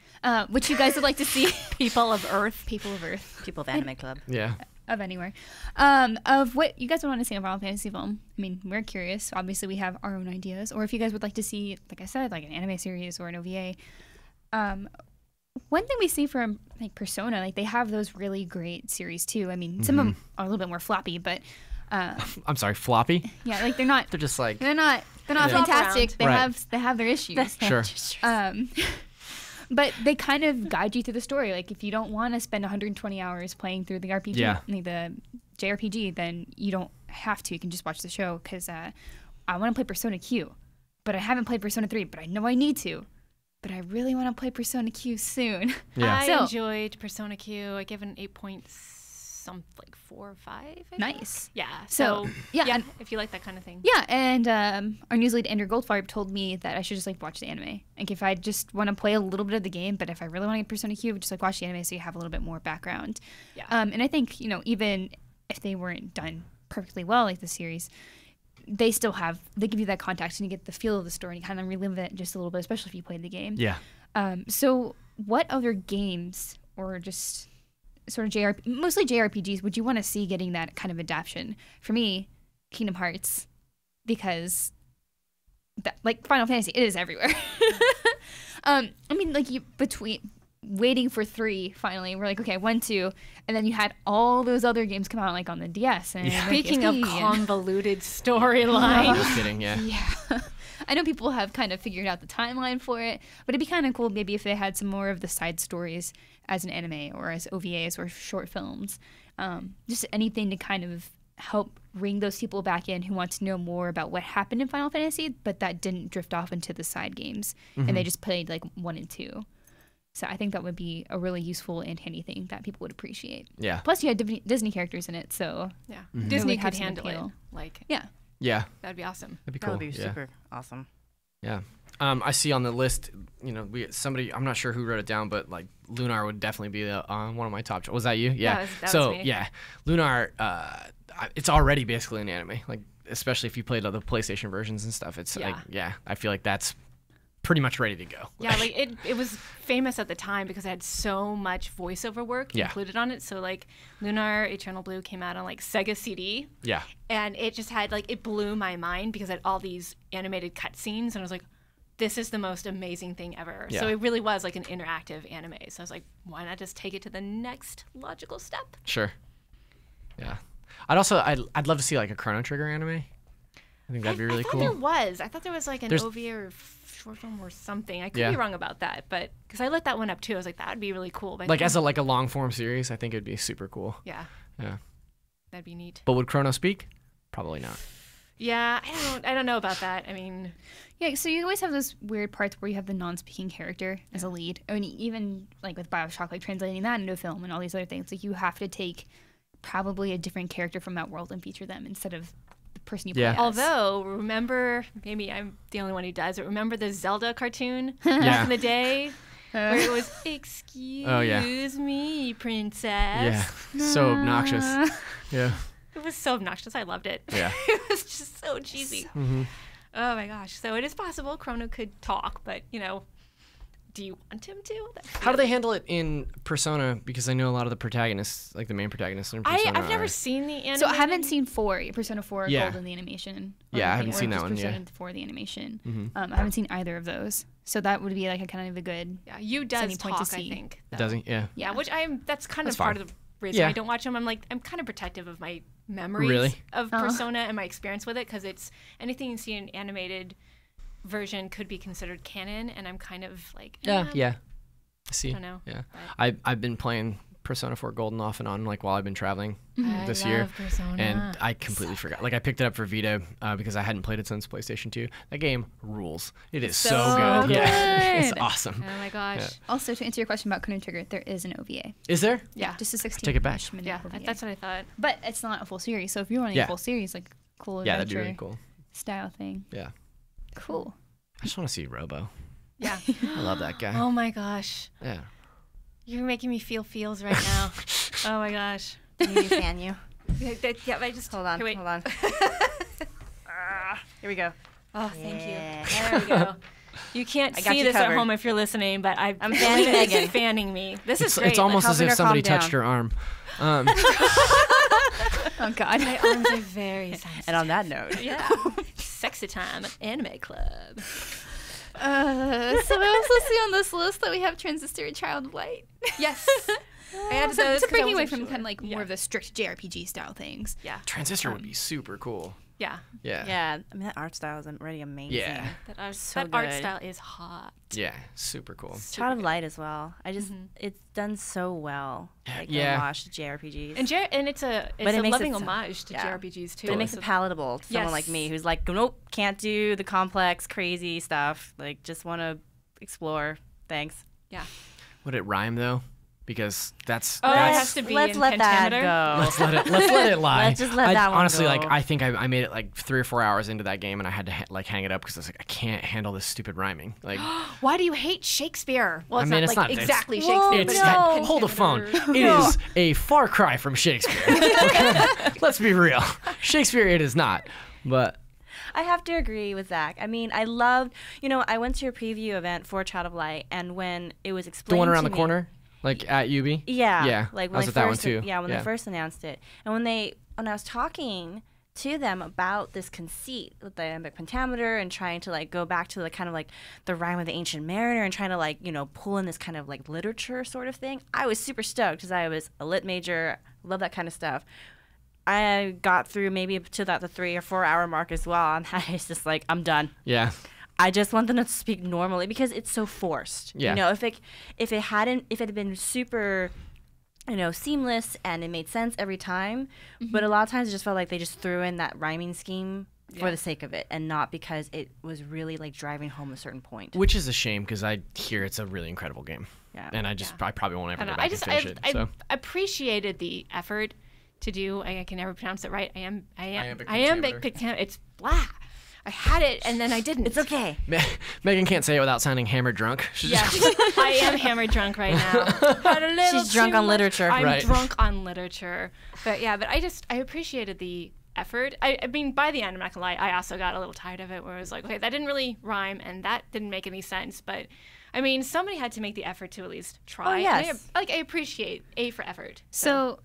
what you guys would like to see.
People of Earth.
People of Earth.
People of Anime Club.
Yeah.
Of anywhere. Of what you guys would want to see in a Final Fantasy film. I mean, we're curious. Obviously, we have our own ideas. Or if you guys would like to see, like I said, like an anime series or an OVA. One thing we see from like Persona, like they have those really great series too. I mean, some of them are a little bit more floppy, but
I'm sorry, floppy?
yeah, like they're not
They're just like
they're not fantastic. They
Right.
have their issues.
Sure.
But they kind of guide you through the story. Like if you don't want to spend 120 hours playing through the RPG, like the JRPG, then you don't have to. You can just watch the show because I want to play Persona Q, but I haven't played Persona 3, but I know I need to. But I really want to play Persona Q soon.
Yeah.
I enjoyed Persona Q. I give it an 8 points. Like 4 or 5. I think.
Nice.
Yeah.
So,
So
yeah,
yeah,
and-
if you like that kind of thing.
Yeah, and our news lead Andrew Goldfarb told me that I should just like watch the anime. Like if I just want to play a little bit of the game, but if I really want to get Persona Q, just like watch the anime so you have a little bit more background.
Yeah.
And I think even if they weren't done perfectly well, like the series, they give you that context and you get the feel of the story and you kind of relive it just a little bit, especially if you played the game.
Yeah.
So what other games or just sort of mostly JRPGs would you want to see getting that kind of adaptation? For me, Kingdom Hearts, because like Final Fantasy, it is everywhere. I mean, like between waiting for 3, finally, we're like, okay, 1, 2, and then you had all those other games come out like on the DS. And
Speaking of
PSP
convoluted storylines.
Just kidding, yeah.
yeah. I know people have kind of figured out the timeline for it, but it'd be kind of cool maybe if they had some more of the side stories as an anime or as OVAs or short films. Just anything to kind of help bring those people back in who want to know more about what happened in Final Fantasy, but that didn't drift off into the side games and they just played like 1 and 2. So I think that would be a really useful and handy thing that people would appreciate.
Yeah.
Plus, you had Disney characters in it, so
Yeah.
Mhm.
Disney
It would have
could
some
handle it.
appeal.
Like,
Yeah.
that'd be awesome.
That'd be
That
cool.
would be
yeah.
super awesome.
Yeah. I see on the list, somebody, I'm not sure who wrote it down, but like Lunar would definitely be one of my top. Was that you? Yeah.
That
So
was me.
yeah, Lunar, it's already basically an anime. Like, especially if you played other PlayStation versions and stuff. It's
Yeah.
like, yeah, I feel like that's pretty much ready to go.
Yeah, like it was famous at the time because it had so much voiceover work
Yeah.
included on it. So like Lunar Eternal Blue came out on like Sega CD,
Yeah.
and it just had like it blew my mind because it had all these animated cutscenes, and I was like, this is the most amazing thing ever.
Yeah.
So it really was like an interactive anime. So I was like, why not just take it to the next logical step?
Sure. Yeah. I'd love to see like a Chrono Trigger anime. I think that'd be really
I thought
cool.
there was. I thought there was like an
There's-
OVA or short film or something. I could
Yeah.
be wrong about that, but because I looked that one up too, I was like, that would be really cool. But I
Like
think-
as a long form series, I think it'd be super cool.
yeah,
Yeah.
that'd be neat.
But would Chrono speak? Probably not.
Yeah, I don't know about that. I mean,
yeah. So you always have those weird parts where you have the non-speaking character as a lead. I mean, even like with BioShock, like translating that into a film and all these other things, like you have to take probably a different character from that world and feature them instead of the person you play
Yeah.
as.
although remember, maybe I'm the only one who does it. Remember the Zelda cartoon
Yeah.
back in the day where it was "Excuse
Oh, yeah.
me, princess."
Yeah. So obnoxious. Yeah.
It was so obnoxious. I loved it.
Yeah.
It was just so cheesy.
Mm-hmm.
Oh my gosh. So it is possible Chrono could talk, but do you want him to?
How do they handle it in Persona? Because I know a lot of the protagonists, like the main protagonists in Persona.
I've never
are-
seen the anime.
So I haven't seen Persona 4
Yeah.
Golden the animation.
Yeah, I haven't
anything,
seen
or
that
just
one, yeah.
Persona 4 the animation.
Mhm.
I haven't seen either of those. So that would be like a kind of a good.
Yeah, you
any
does
point to
talk, I
see.
think.
Does he? Yeah.
Yeah, which that's kind
That's
of part
fine.
of the reason
Yeah.
I don't watch them. I'm kind of protective of my memories
Really?
of
Oh.
Persona and my experience with it because it's anything you see in animated version could be considered canon, and I'm kind of like,
Yeah. I see.
I don't know.
Yeah.
but
I've been playing Persona 4 Golden off and on like while I've been traveling this
I
year.
love Persona.
And I completely forgot. Like I picked it up for Vita because I hadn't played it since PlayStation 2. That game rules. It is so,
so
good. Yeah. It's
good.
awesome.
Oh my gosh.
Yeah.
Also, to answer your question about Chrono Trigger, there is an OVA.
Is there?
Yeah.
Just a 16
Take it back.
minute
Yeah,
OVA.
that's what I thought.
But it's not a full series. So if you're running
Yeah.
a full series, like cool
Yeah, that'd be
adventure
really cool.
style thing.
Yeah.
Cool.
I just want to see Robo.
Yeah.
I love that guy.
Oh my gosh.
Yeah.
You're making me feel feels right now. Oh my gosh.
Can you fan you?
Yeah, I just
Hold on.
Here, wait.
Hold on. Here we go.
Oh, thank
Yeah.
you. There we go. You can't
I got
see
you
this at
covered.
home if you're listening, but I'm
fanning
Elena is
Megan.
fanning me. This is great.
It's almost as
helping
if
her
somebody
calm
touched
down.
her arm.
Oh God.
My arms are very sensitive.
And on that note,
Yeah. Sexy time anime club.
So I also see on this list that we have Transistor and Child of Light.
Yes. I added
So
those
to
'cause I
bring away
wasn't
from
sure.
kind of like
Yeah.
more of the strict JRPG style things.
Yeah.
Transistor would be super cool.
Yeah.
Yeah.
yeah, I mean that art style is already amazing.
Yeah.
So
that art
good.
style is hot.
Yeah. Super cool.
Child of Light as well. I just it's done so well. Like
Yeah.
homage to JRPGs.
And it's a
But it makes
loving
it so-
homage to
yeah.
JRPGs too.
But it makes
So-
it palatable to someone like
Yes.
me who's like, nope, can't do the complex, crazy stuff. Like, just want to explore. Thanks.
Yeah.
Would it rhyme though? Because that's
Oh, it
that's
has to be
let's
in
let that
pentameter.
go.
let's let it lie.
Let's just let that one
honestly,
go.
like I think I made it like 3 or 4 hours into that game, and I had to hang it up because I was like, I can't handle this stupid rhyming. Like,
Why do you hate Shakespeare? Well, it's
I mean,
not
it's
like
not-
exactly
it's-
Shakespeare,
it's
but it's
hold the phone.
pentameter.
It is a far cry from Shakespeare. Okay? Let's be real. Shakespeare, it is not. But
I have to agree with Zach. I mean, I loved, I went to a preview event for Child of Light, and when it was explained
the one around
to
the
me-
corner, like at UB.
Yeah.
Yeah.
Like
I
when
was
they
at that one
first,
too.
Yeah, when they first announced it. And when I was talking to them about this conceit with the iambic pentameter and trying to like go back to the kind of like the rhyme of the ancient mariner and trying to like, pull in this kind of like literature sort of thing, I was super stoked because I was a lit major, love that kind of stuff. I got through maybe to the 3 or 4 hour mark as well, and I was just like, I'm done.
Yeah.
I just want them to speak normally because it's so forced.
Yeah.
If it had been super, seamless and it made sense every time, but a lot of times it just felt like they just threw in that rhyming scheme for the sake of it and not because it was really like driving home a certain point.
Which is a shame because I hear it's a really incredible game.
Yeah.
And I probably won't ever go back
I
and finish it. So.
I appreciated the effort to do. I can never pronounce it right. Iambic pentameter. It's blah. I had it and then I didn't.
It's okay.
Megan can't say it without sounding hammered drunk.
Yeah, I am hammered drunk right now.
She's drunk on literature.
I'm drunk on literature. But I appreciated the effort. I mean, by the end, I'm not gonna lie, I also got a little tired of it, where I was like, okay, that didn't really rhyme and that didn't make any sense. But I mean, somebody had to make the effort to at least try.
Oh, yes.
And I appreciate A for effort.
So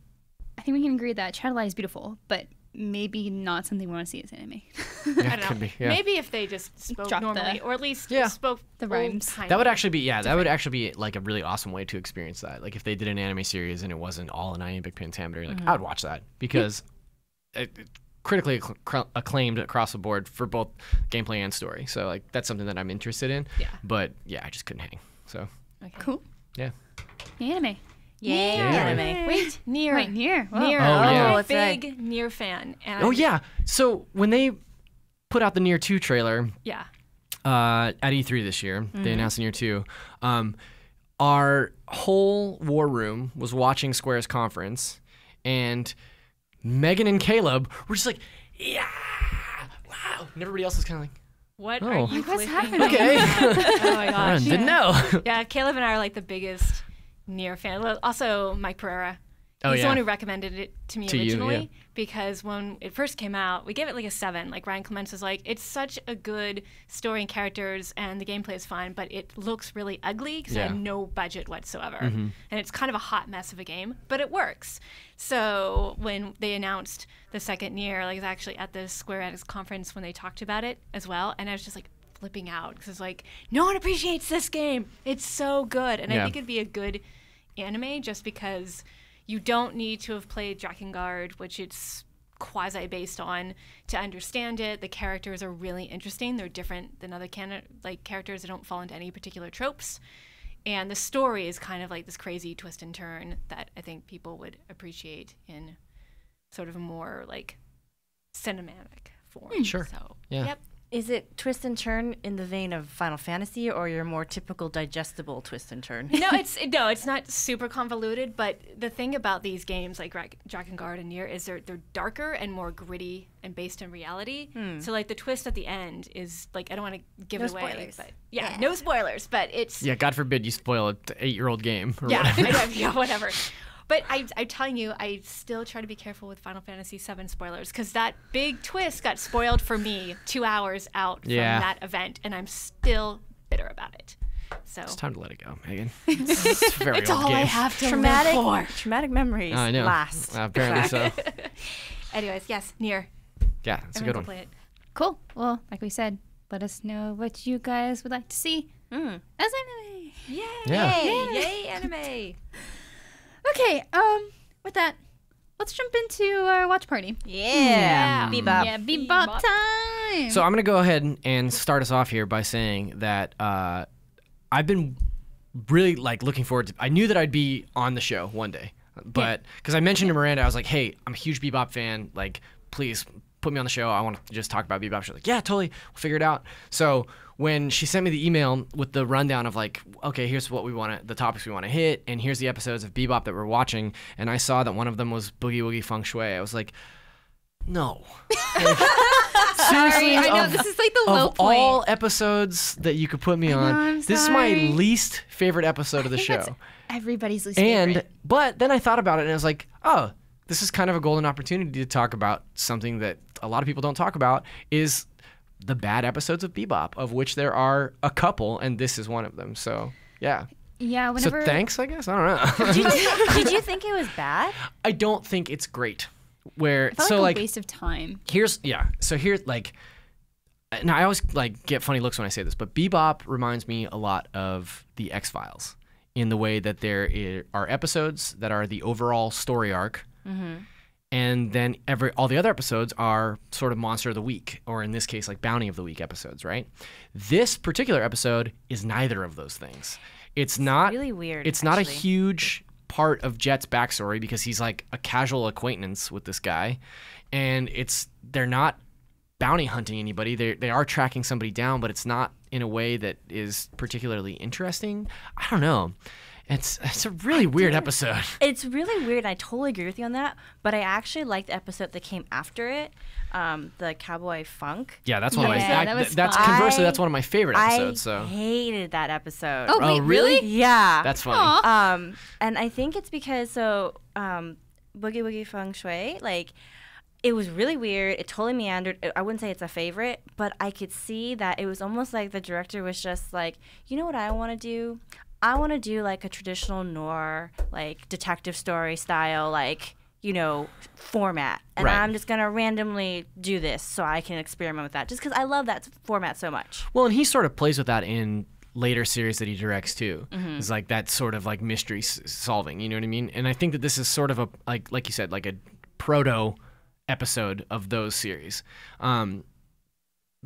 I think we can agree that Child of Light is beautiful, but maybe not something we want to see as anime.
I don't know. Maybe if they just spoke normally, or at least spoke
the rhymes.
That would actually be that would actually be like a really awesome way to experience that. Like if they did an anime series and it wasn't all an iambic pentameter, like I would watch that because it critically acclaimed across the board for both gameplay and story. So like that's something that I'm interested in.
Yeah.
But I just couldn't hang. So
Cool.
Yeah.
Anime.
Yay, anime.
Wait, Nier.
Right, Nier. Wow.
Nier.
yeah.
I'm a big Nier fan. And
So when they put out the Nier 2 trailer,
yeah,
at E3 this year, they announced Nier 2. Our whole war room was watching Square's conference, and Megan and Caleb were just like, yeah, wow. And everybody else was kind of like,
what
Oh.
are you
What's
clicking
happening?
on?
okay.
Oh my gosh.
Didn't know.
Yeah, Caleb and I are like the biggest Nier fan. Well, also Mike Pereira.
Oh,
He's
yeah.
the one who recommended it to me
To you,
originally
yeah.
because when it first came out, we gave it like a 7. Like Ryan Clements was like, it's such a good story and characters and the gameplay is fine, but it looks really ugly because I
Yeah.
had no budget whatsoever. And it's kind of a hot mess of a game, but it works. So when they announced the second Nier, like it was actually at the Square Enix conference when they talked about it as well, and I was just like flipping out because it's like, no one appreciates this game. It's so good. And I
Yeah.
think it'd be a good anime just because you don't need to have played Drakengard, which it's quasi based on, to understand it. The characters are really interesting. They're different than other characters that don't fall into any particular tropes. And the story is kind of like this crazy twist and turn that I think people would appreciate in sort of a more like cinematic form.
Sure.
So,
Yeah.
Yep.
Is it twist and turn in the vein of Final Fantasy, or your more typical digestible twist and turn?
No, it's not super convoluted, but the thing about these games like Drakengard and Nier is they're darker and more gritty and based in reality. So like the twist at the end is like, I don't want to give
No
it away,
spoilers.
but no spoilers, but it's
Yeah, God forbid you spoil an 8-year-old game. Or
yeah,
whatever.
I know, yeah, whatever. But I'm telling you, I still try to be careful with Final Fantasy VII spoilers because that big twist got spoiled for me 2 hours out from that event, and I'm still bitter about it. So
It's time to let it go, Megan. It's a very
it's
old
all
game.
I have to live for.
Traumatic memories
I know.
last.
Apparently so.
Anyways, yes, Nier.
Yeah, it's a
Everyone
good
go
one.
play it.
Cool. Well, like we said, let us know what you guys would like to see as anime.
Yay!
Yeah.
Yay, anime!
Okay. With that, let's jump into our watch party.
Yeah. Bebop.
Yeah, Bebop time.
So I'm going to go ahead and start us off here by saying that I've been really looking forward to. I knew that I'd be on the show one day, but because I mentioned to Miranda, I was like, "Hey, I'm a huge Bebop fan. Like, please put me on the show. I want to just talk about Bebop." She's like, "Yeah, totally. We'll figure it out." So when she sent me the email with the rundown of okay, here's what the topics we want to hit, and here's the episodes of Bebop that we're watching, and I saw that one of them was Boogie Woogie Feng Shui, I was like, no. Seriously,
I know this is like the low
of
point.
all episodes that you could put me on,
I'm
this is my
sorry.
least favorite episode of the show.
That's everybody's least favorite.
But then I thought about it and I was like, oh, this is kind of a golden opportunity to talk about something that a lot of people don't talk about, is the bad episodes of Bebop, of which there are a couple, and this is one of them. So, yeah.
Yeah, whenever.
So thanks, I guess. I don't know.
Did you think it was bad?
I don't think it's great. Where
I felt
so
like a waste of time.
So here's and I always get funny looks when I say this, but Bebop reminds me a lot of the X-Files in the way that there are episodes that are the overall story arc, and then all the other episodes are sort of Monster of the Week, or in this case, like Bounty of the Week episodes, right? This particular episode is neither of those things. It's not
really weird.
It's not a
actually.
huge part of Jet's backstory because he's like a casual acquaintance with this guy, and they're not bounty hunting anybody. They are tracking somebody down, but it's not in a way that is particularly interesting. I don't know. It's a really weird episode.
It's really weird. I totally agree with you on that. But I actually liked the episode that came after it, the Cowboy Funk.
Yeah, that's one of
Yeah,
my.
that was
That's
fun.
conversely, that's one of my favorite episodes.
I
So
hated that episode.
Oh, wait, really?
Yeah.
that's funny.
Aw.
And I think it's because Boogie Woogie Feng Shui, like, it was really weird. It totally meandered. I wouldn't say it's a favorite, but I could see that it was almost like the director was just like, you know what I want to do? I want to do like a traditional noir, like detective story style, like, format. And
Right.
I'm just going to randomly do this so I can experiment with that just because I love that format so much.
Well, and he sort of plays with that in later series that he directs too. It's like that sort of like mystery solving. You know what I mean? And I think that this is sort of a like you said, like a proto episode of those series.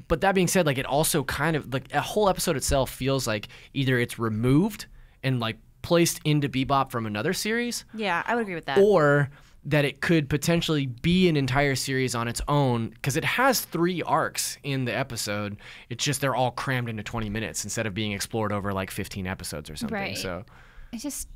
But that being said, like it also kind of like a whole episode itself feels like either it's removed and like placed into Bebop from another series,
Yeah, I would agree with that.
or that it could potentially be an entire series on its own because it has 3 arcs in the episode. It's just they're all crammed into 20 minutes instead of being explored over like 15 episodes or something.
Right.
So
It just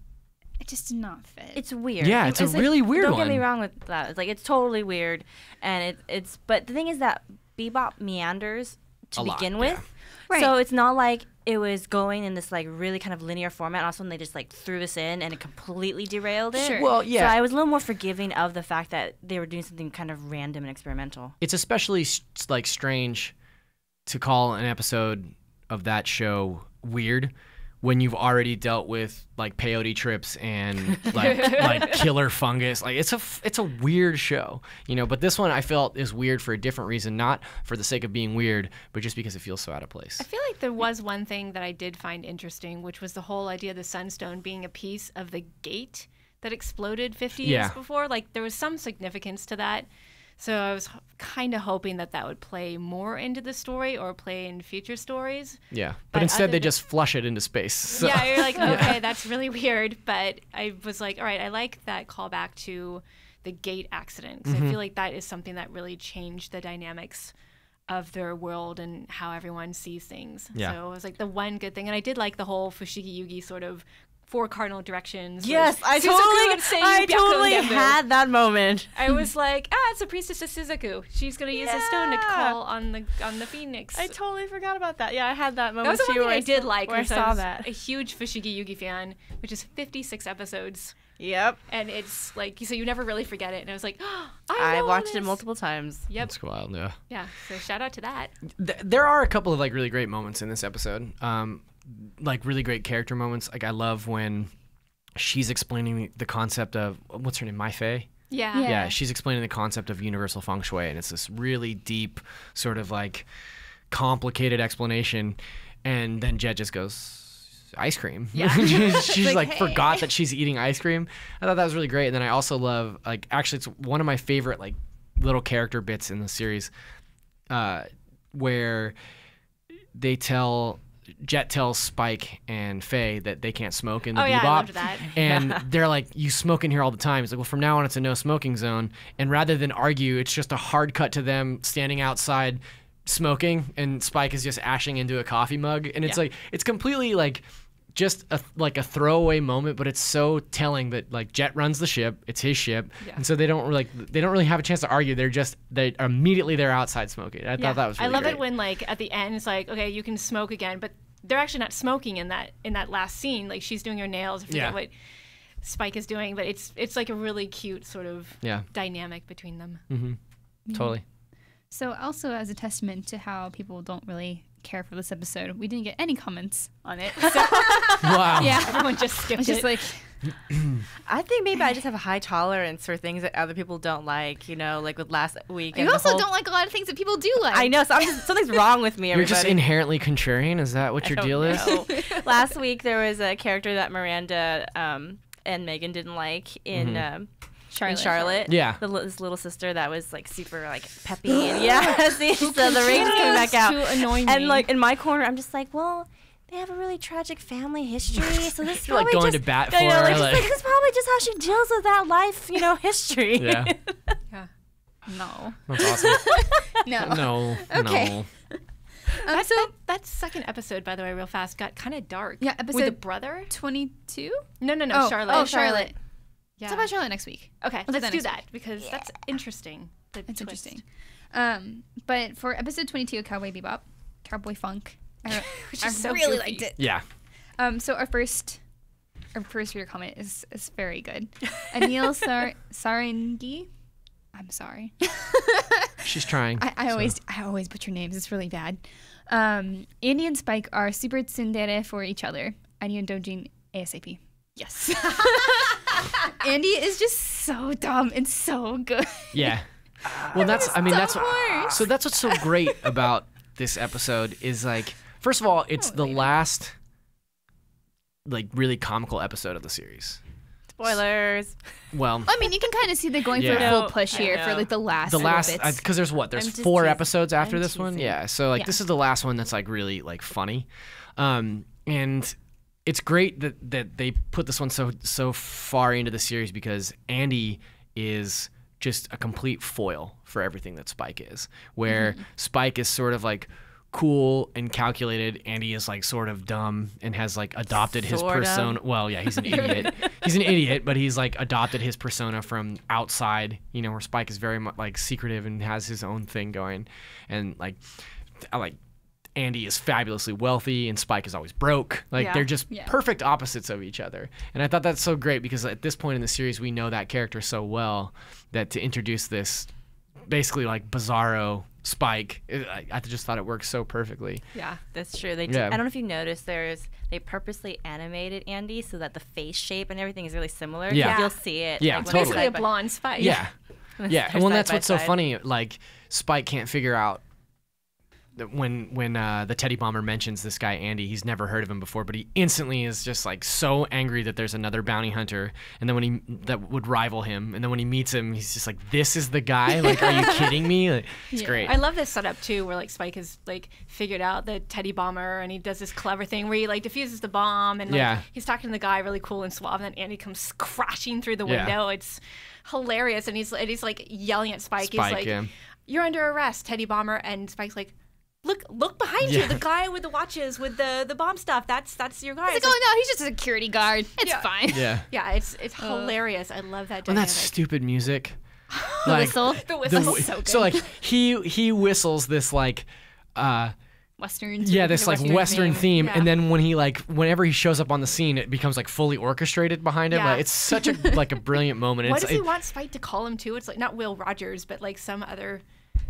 did not fit.
It's weird.
yeah, it's a really weird
Don't
one.
get me wrong with that. It's like it's totally weird, and it's. But the thing is that Bebop meanders to
A lot,
begin
yeah.
with,
Right.
so it's not like it was going in this like really kind of linear format. Also, they just like threw this in and it completely derailed it.
Sure.
Well, yeah.
So I was a little more forgiving of the fact that they were doing something kind of random and experimental.
It's especially like strange to call an episode of that show weird when you've already dealt with like peyote trips and like killer fungus. Like it's a weird show, but this one I felt is weird for a different reason, not for the sake of being weird, but just because it feels so out of place.
I feel like there was one thing that I did find interesting, which was the whole idea of the Sunstone being a piece of the gate that exploded 50 years
Yeah.
before. Like there was some significance to that. So I was kind of hoping that would play more into the story or play in future stories.
Yeah, but
But
instead
other
they
than-
just flush it into space. So.
Yeah, you're like, okay, that's really weird. But I was like, all right, I like that callback to the gate accident. 'Cause I feel like that is something that really changed the dynamics of their world and how everyone sees things.
Yeah.
So it was like the one good thing. And I did like the whole Fushigi Yugi sort of 4 cardinal directions.
Yes,
with
I
Suzaku and Seiyu,
I
Byakuya,
totally
and Genbu.
had that moment.
I was like, it's a priestess of Suzaku. She's gonna use a stone to call on the phoenix.
I totally forgot about that. Yeah, I had that moment
That was the one
too
thing
where
I did like.
where I
was I
saw
was
that.
a huge Fushigi Yugi fan, which is 56 episodes,
Yep.
and it's like so you never really forget it. And I was like,
I
know
watched it
this.
multiple times.
Yep.
That's wild, yeah.
Yeah. So shout out to that.
There are a couple of like really great moments in this episode, like really great character moments. Like I love when she's explaining the concept of what's her name, Mai Fei.
Yeah.
Yeah.
Yeah, she's explaining the concept of universal feng shui, and it's this really deep, sort of like complicated explanation, and then Jet just goes, ice cream.
Yeah.
she's like
Hey.
forgot that she's eating ice cream. I thought that was really great. And then I also love, like, actually it's one of my favorite like little character bits in the series, where Jet tells Spike and Faye that they can't smoke in the
Oh,
Bebop.
yeah, I loved that.
And they're like, you smoke in here all the time. It's like, well, from now on, it's a no smoking zone. And rather than argue, it's just a hard cut to them standing outside smoking, and Spike is just ashing into a coffee mug. And it's like, it's completely like just a throwaway moment, but it's so telling that like Jet runs the ship. It's his ship.
Yeah.
And so they don't really have a chance to argue. They immediately they're outside smoking. I thought that was really
I love
great.
it when like at the end it's like, okay, you can smoke again, but they're actually not smoking in that last scene. Like she's doing her nails. I forget
Yeah.
what Spike is doing, but it's like a really cute sort of
Yeah.
dynamic between them.
Totally.
So also as a testament to how people don't really care for this episode, we didn't get any comments on it. So
Wow.
yeah,
Everyone just skipped
it's just
it.
like
I think maybe I just have a high tolerance for things that other people don't like, like with last week.
you
and the
also
whole-
don't like a lot of things that people do like.
I know, so something's wrong with me,
You're
everybody.
just inherently contrarian? Is that what your
I don't
deal is?
know. Last week there was a character that Miranda and Megan didn't like in Charlotte.
Yeah.
This little sister that was like super like peppy and see, so the rage is coming back out.
To annoy me.
And like in my corner, I'm just like, well, they have a really tragic family history, so this is
You're, like,
probably
going
just,
to bat
I know,
for her,
like,
like-
this is probably just how she deals with that life, history.
Yeah.
No.
That's awesome.
No.
No.
Okay.
No.
That second episode, by the way, real fast, got kind of dark.
Yeah,
with the
episode
brother.
22.
No,
Charlotte. Oh, Charlotte.
Yeah.
Let's talk about Charlotte next week.
Okay,
We'll do
let's
that
do
next
that because that's interesting.
It's interesting. But for episode 22 of Cowboy Bebop, Cowboy Funk, I
so
really
goofy.
liked it.
Yeah.
So our first reader comment is very good. Anil Sarangi. I'm sorry.
She's trying.
I always butcher names. It's really bad. Andy and Spike are super tsundere for each other. Andy and Dojin ASAP. Yes. Andy is just so dumb and so good.
Yeah. Well, that's
horse.
so that's what's so great about this episode is like, first of all, it's the last like really comical episode of the series.
Spoilers.
Well,
I mean, you can kind of see they're going for a full push here for like the last bits.
Because there's
I'm
4
just
episodes after
I'm
this one.
teasing.
Yeah. So like
Yeah.
this is the last one that's like really like funny. And it's great that they put this one so far into the series because Andy is just a complete foil for everything that Spike is. Where Spike is sort of like cool and calculated, Andy is like sort of dumb and has like adopted his
Sort of.
persona. Well, yeah, he's an idiot. He's an idiot, but he's like adopted his persona from outside, you know, where Spike is very much like secretive and has his own thing going. And like Andy is fabulously wealthy and Spike is always broke. Like
Yeah.
they're just
Yeah.
perfect opposites of each other. And I thought that's so great because at this point in the series we know that character so well that to introduce this basically like bizarro Spike, I just thought it worked so perfectly.
Yeah, that's true. I
Yeah.
don't know if you noticed, they purposely animated Andy so that the face shape and everything is really similar.
Yeah.
You'll see it.
Yeah,
like,
totally.
Basically a
side by-
blonde Spike.
Yeah. Yeah.
They're
And well,
side
that's
by
what's so
side.
funny. Like Spike can't figure out that when the Teddy Bomber mentions this guy Andy, he's never heard of him before, but he instantly is just like so angry that there's another bounty hunter, and then that would rival him, and then when he meets him, he's just like, "This is the guy? Like, are you kidding me?" Like, it's great.
I love this setup too, where like Spike has like figured out the Teddy Bomber, and he does this clever thing where he like diffuses the bomb, and like,
Yeah.
he's talking to the guy really cool and suave, and then Andy comes crashing through the
Yeah.
window. It's hilarious, and he's like yelling at Spike. He's like,
yeah.
"You're under arrest, Teddy Bomber," and Spike's like, Look behind you,
Yeah.
the guy with the watches with the bomb stuff. That's your guy.
It's
It's
like,
like,
oh no, he's just a security guard. It's fine.
Yeah.
yeah, it's hilarious. I love that
And
dynamic.
that stupid music.
The whistle.
The whistle's
wi-
so good.
so like he whistles this like
Western.
yeah, this like
Western
Western
theme,
theme,
yeah.
and then whenever he shows up on the scene, it becomes like fully orchestrated behind him.
Yeah.
Like, it's such a like a brilliant moment.
What
It's,
does he
it-
want Spike to call him to? It's like not Will Rogers, but like some other,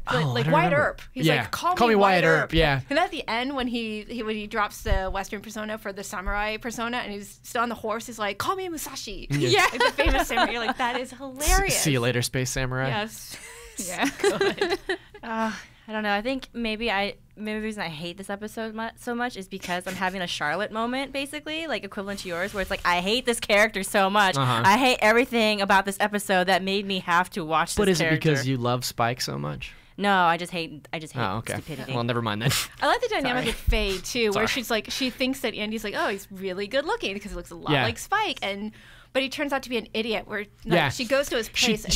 Oh, I
like
don't
Wyatt
remember.
Earp. He's
Yeah.
like, call
me Wyatt Earp. Yeah.
And at the end, when he drops the Western persona for the samurai persona, and he's still on the horse, he's like, call me Musashi.
Yeah.
Like the famous samurai. You're like, that is hilarious.
See you later, Space Samurai.
Yes.
Yeah.
Good.
I don't know. I think maybe the reason I hate this episode so much is because I'm having a Charlotte moment, basically, like equivalent to yours, where it's like I hate this character so much.
Uh-huh.
I hate everything about this episode that made me have to watch
But
this
is it
character.
because you love Spike so much?
No, I just hate
Oh, okay.
stupidity.
Well, never mind then.
I like the dynamic with Faye too, where
Sorry.
she's like, she thinks that Andy's like, oh, he's really good looking because he looks a lot
Yeah.
like Spike, but he turns out to be an idiot. Where like,
Yeah.
she goes to his place, and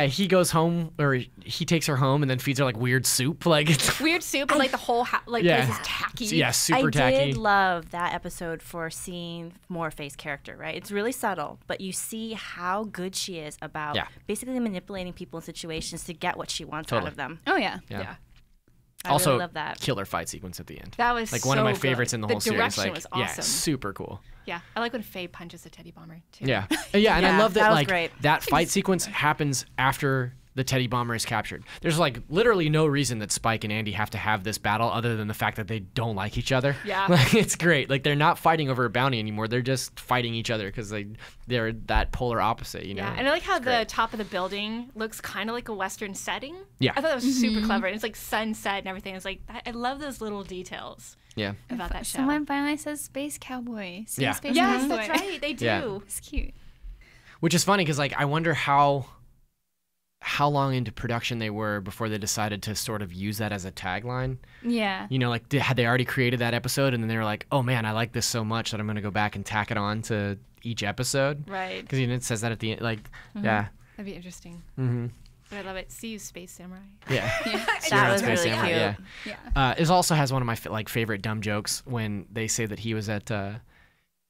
he goes home, or he takes her home and then feeds her like weird soup. Like it's
it's weird soup, and like the whole place is tacky.
Yeah, super
I
tacky.
did love that episode for seeing more Faye's character, right? It's really subtle, but you see how good she is about
Yeah.
basically manipulating people in situations to get what she wants
Totally.
out of them.
Oh yeah.
Yeah.
I
Also,
really love that.
killer fight sequence at the end.
That was
like one of my
so
favorites
good.
in the
The
whole series.
direction
Like,
was
yeah,
awesome.
super cool.
Yeah, I like when Faye punches the Teddy Bomber too.
Yeah, yeah, and I
Yeah,
love that,
that was
like
great.
that fight sequence happens after the Teddy Bomber is captured. There's like literally no reason that Spike and Andy have to have this battle other than the fact that they don't like each other.
Yeah.
Like it's great. Like they're not fighting over a bounty anymore. They're just fighting each other because they're that polar opposite, you know.
Yeah, and I like how
It's
the
great.
top of the building looks kind of like a Western setting.
Yeah.
I thought that was super clever. And it's like sunset and everything. It's like, I love those little details
Yeah.
about that show.
Someone finally says Space Cowboy. See
Yeah.
Space
Yes,
Cowboy.
that's right. They do.
Yeah.
It's cute.
Which is funny because like I wonder how long into production they were before they decided to sort of use that as a tagline.
Yeah.
You know, like had they already created that episode and then they were like, oh man, I like this so much that I'm going to go back and tack it on to each episode.
Right.
Because it says that at the end. Like, yeah.
That'd be interesting.
Mm-hmm.
But I love it. See you, Space Samurai.
Yeah.
That was really cute.
Yeah.
Yeah.
It also has one of my favorite dumb jokes when they say that he was at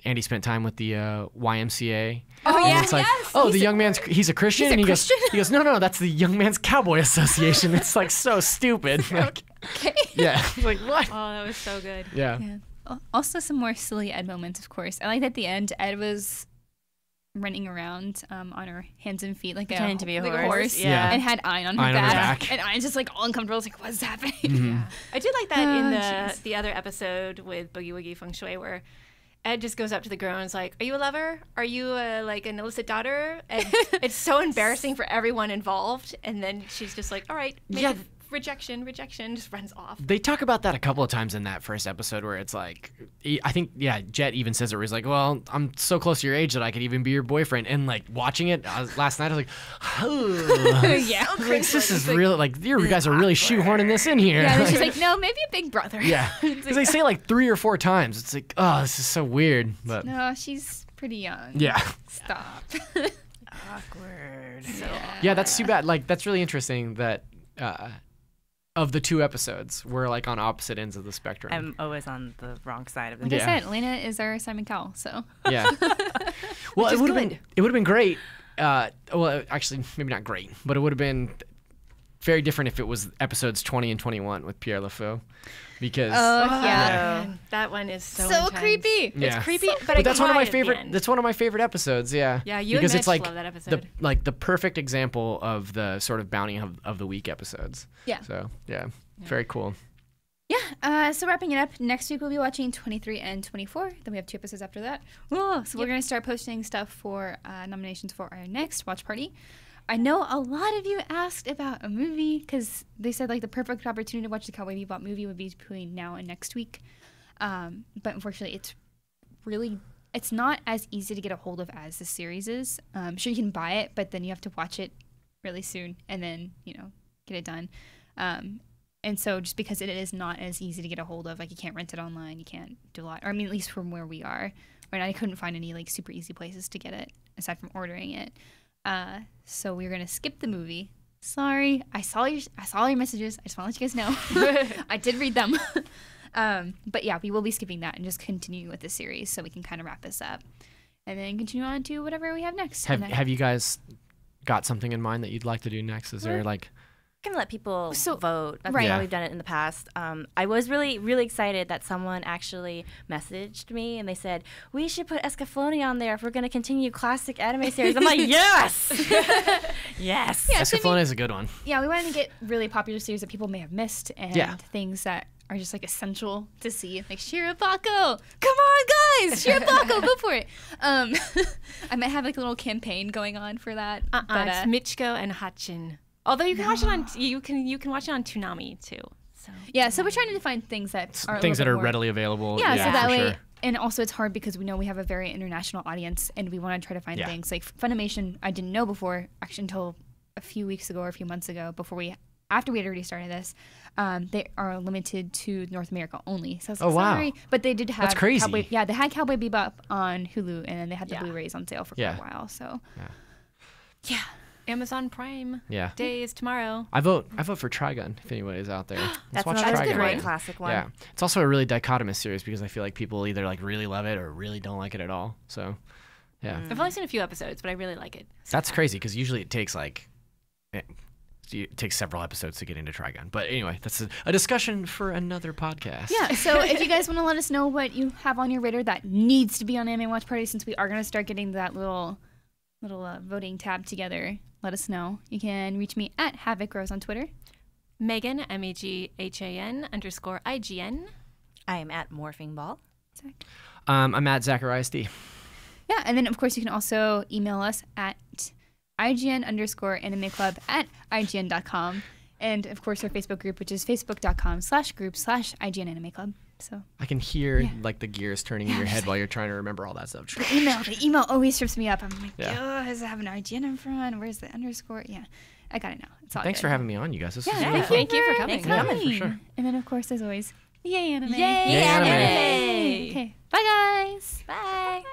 Andy spent time with the YMCA.
Oh,
And
yeah.
it's like,
Yes.
the young man's he's a Christian, and he goes, no, that's the Young Man's Cowboy Association. It's like so stupid. Like,
Okay.
yeah. Like what?
Oh, that was so good.
Yeah.
Yeah. Also, some more silly Ed moments, of course. I like that at the end, Ed was running around on her hands and feet like
Pretending to be a
like
horse.
Yeah.
and had Ayn on her
Ayn on her
back.
back.
And Ayn's just like all uncomfortable. It's like, what's happening?
Mhm.
I did like that in
jeez.
the other episode with Boogie Woogie Feng Shui where Ed just goes up to the girl and is like, "Are you a lover? Are you like an illicit daughter?" And it's so embarrassing for everyone involved. And then she's just like, "All right,
Yeah.
rejection," just runs off.
They talk about that a couple of times in that first episode where it's like, I think, Jet even says it where he's like, well, I'm so close to your age that I could even be your boyfriend. And like watching it last night, I was like, oh,
Yeah.
like, this is really, like, you guys are really shoehorning this in here.
Yeah, and she's like, no, maybe a big brother.
Yeah. Because they say it like 3 or 4 times. It's like, oh, this is so weird. But
No, she's pretty young.
yeah.
Stop.
Awkward.
Yeah, that's too bad. Like, that's really interesting that of the 2 episodes, we're like on opposite ends of the spectrum.
I'm always on the wrong side of the
Like I
Yeah.
said, Lena is our Simon Cowell, so.
Yeah. Well,
Which
it
is
would have
good.
been great. Well, actually, maybe not great, but it would have been very different if it was episodes 20 and 21 with Pierre LeFou, because
Oh, yeah.
Man, that one is so
So
intense.
creepy.
yeah.
It's creepy, but I
that's one of my
cried at the
favorite.
end.
That's one of my favorite episodes. Yeah.
Yeah, you
because
and
it's
Mitch
like
love that episode.
the perfect example of the sort of bounty of the week episodes.
Yeah.
So yeah, very cool.
Yeah. So wrapping it up, next week we'll be watching 23 and 24. Then we have 2 episodes after that. Whoa, so we're going to start posting stuff for nominations for our next watch party. I know a lot of you asked about a movie because they said like the perfect opportunity to watch the Cowboy Bebop movie would be between now and next week. But unfortunately, it's not as easy to get a hold of as the series is. Sure, you can buy it, but then you have to watch it really soon and then, get it done. And so just because it is not as easy to get a hold of, like you can't rent it online, you can't do a lot, or I mean, at least from where we are, right? I couldn't find any like super easy places to get it aside from ordering it. So we're gonna skip the movie. Sorry, I saw your messages. I just want to let you guys know. I did read them. But yeah, we will be skipping that and just continuing with the series so we can kind of wrap this up and then continue on to whatever we have next.
Have you guys got something in mind that you'd like to do next? Is there like
Can let people vote. That's
right.
how
Yeah.
we've done it in the past. I was really, really excited that someone actually messaged me and they said, we should put Escaflowne on there if we're going to continue classic anime series. I'm like, yes! Yes!
Yeah, so I
Escaflowne
mean-
is a good one.
Yeah, we wanted to get really popular series that people may have missed and
Yeah.
things that are just like essential to see, like Shirobako. Come on, guys, Shirobako, go for it. I might have like a little campaign going on for that. But,
It's Michiko and Hachin. Although you can watch it on you can watch it on Toonami too. So
yeah, so we're trying to find things that are a
Things that
little
are
bit more-
readily available.
Yeah, so that
for
way,
sure.
and also it's hard because we know we have a very international audience, and we want to try to find
Yeah.
things like Funimation. I didn't know before, actually, until a few weeks ago or a few months ago, after we had already started this. They are limited to North America only. So I was like,
Oh, wow.
sorry, but they did have
That's crazy.
they had Cowboy Bebop on Hulu, and then they had the
Yeah.
Blu-rays on sale for
Yeah.
quite a while. So
Yeah.
Amazon Prime
Yeah.
Day is tomorrow.
I vote for Trigun if anybody's out there. Let's
That's
watch
another
Trigun.
great classic one.
Yeah. It's also a really dichotomous series because I feel like people either like really love it or really don't like it at all. So, yeah.
I've only seen a few episodes, but I really like it.
That's crazy because usually it takes several episodes to get into Trigun. But anyway, that's a discussion for another podcast.
yeah, so if you guys want to let us know what you have on your radar that needs to be on Anime Watch Party, since we are going to start getting that little voting tab together, let us know. You can reach me at Havoc Rose on Twitter.
Megan MEGHAN_IGN.
I am at Morphing Ball.
I'm at Zacharias D.
Yeah, and then of course you can also email us at IGN_animeclub@IGN.com. And of course our Facebook group, which is facebook.com/group/IGN_animeclub. So
I can hear like the gears turning in your head while you're trying to remember all that stuff.
the email always trips me up. I'm like,
Yeah.
oh, does it have an IGN in front? Where's the underscore? Yeah, I got it now. It's all
Thanks
good.
for having me on, you guys. This
Yeah,
was really fun.
Thank you for coming.
Thanks for coming.
For sure.
And then of course, as always, yay anime.
Yay,
Yay, anime.
Okay, bye guys.
Bye.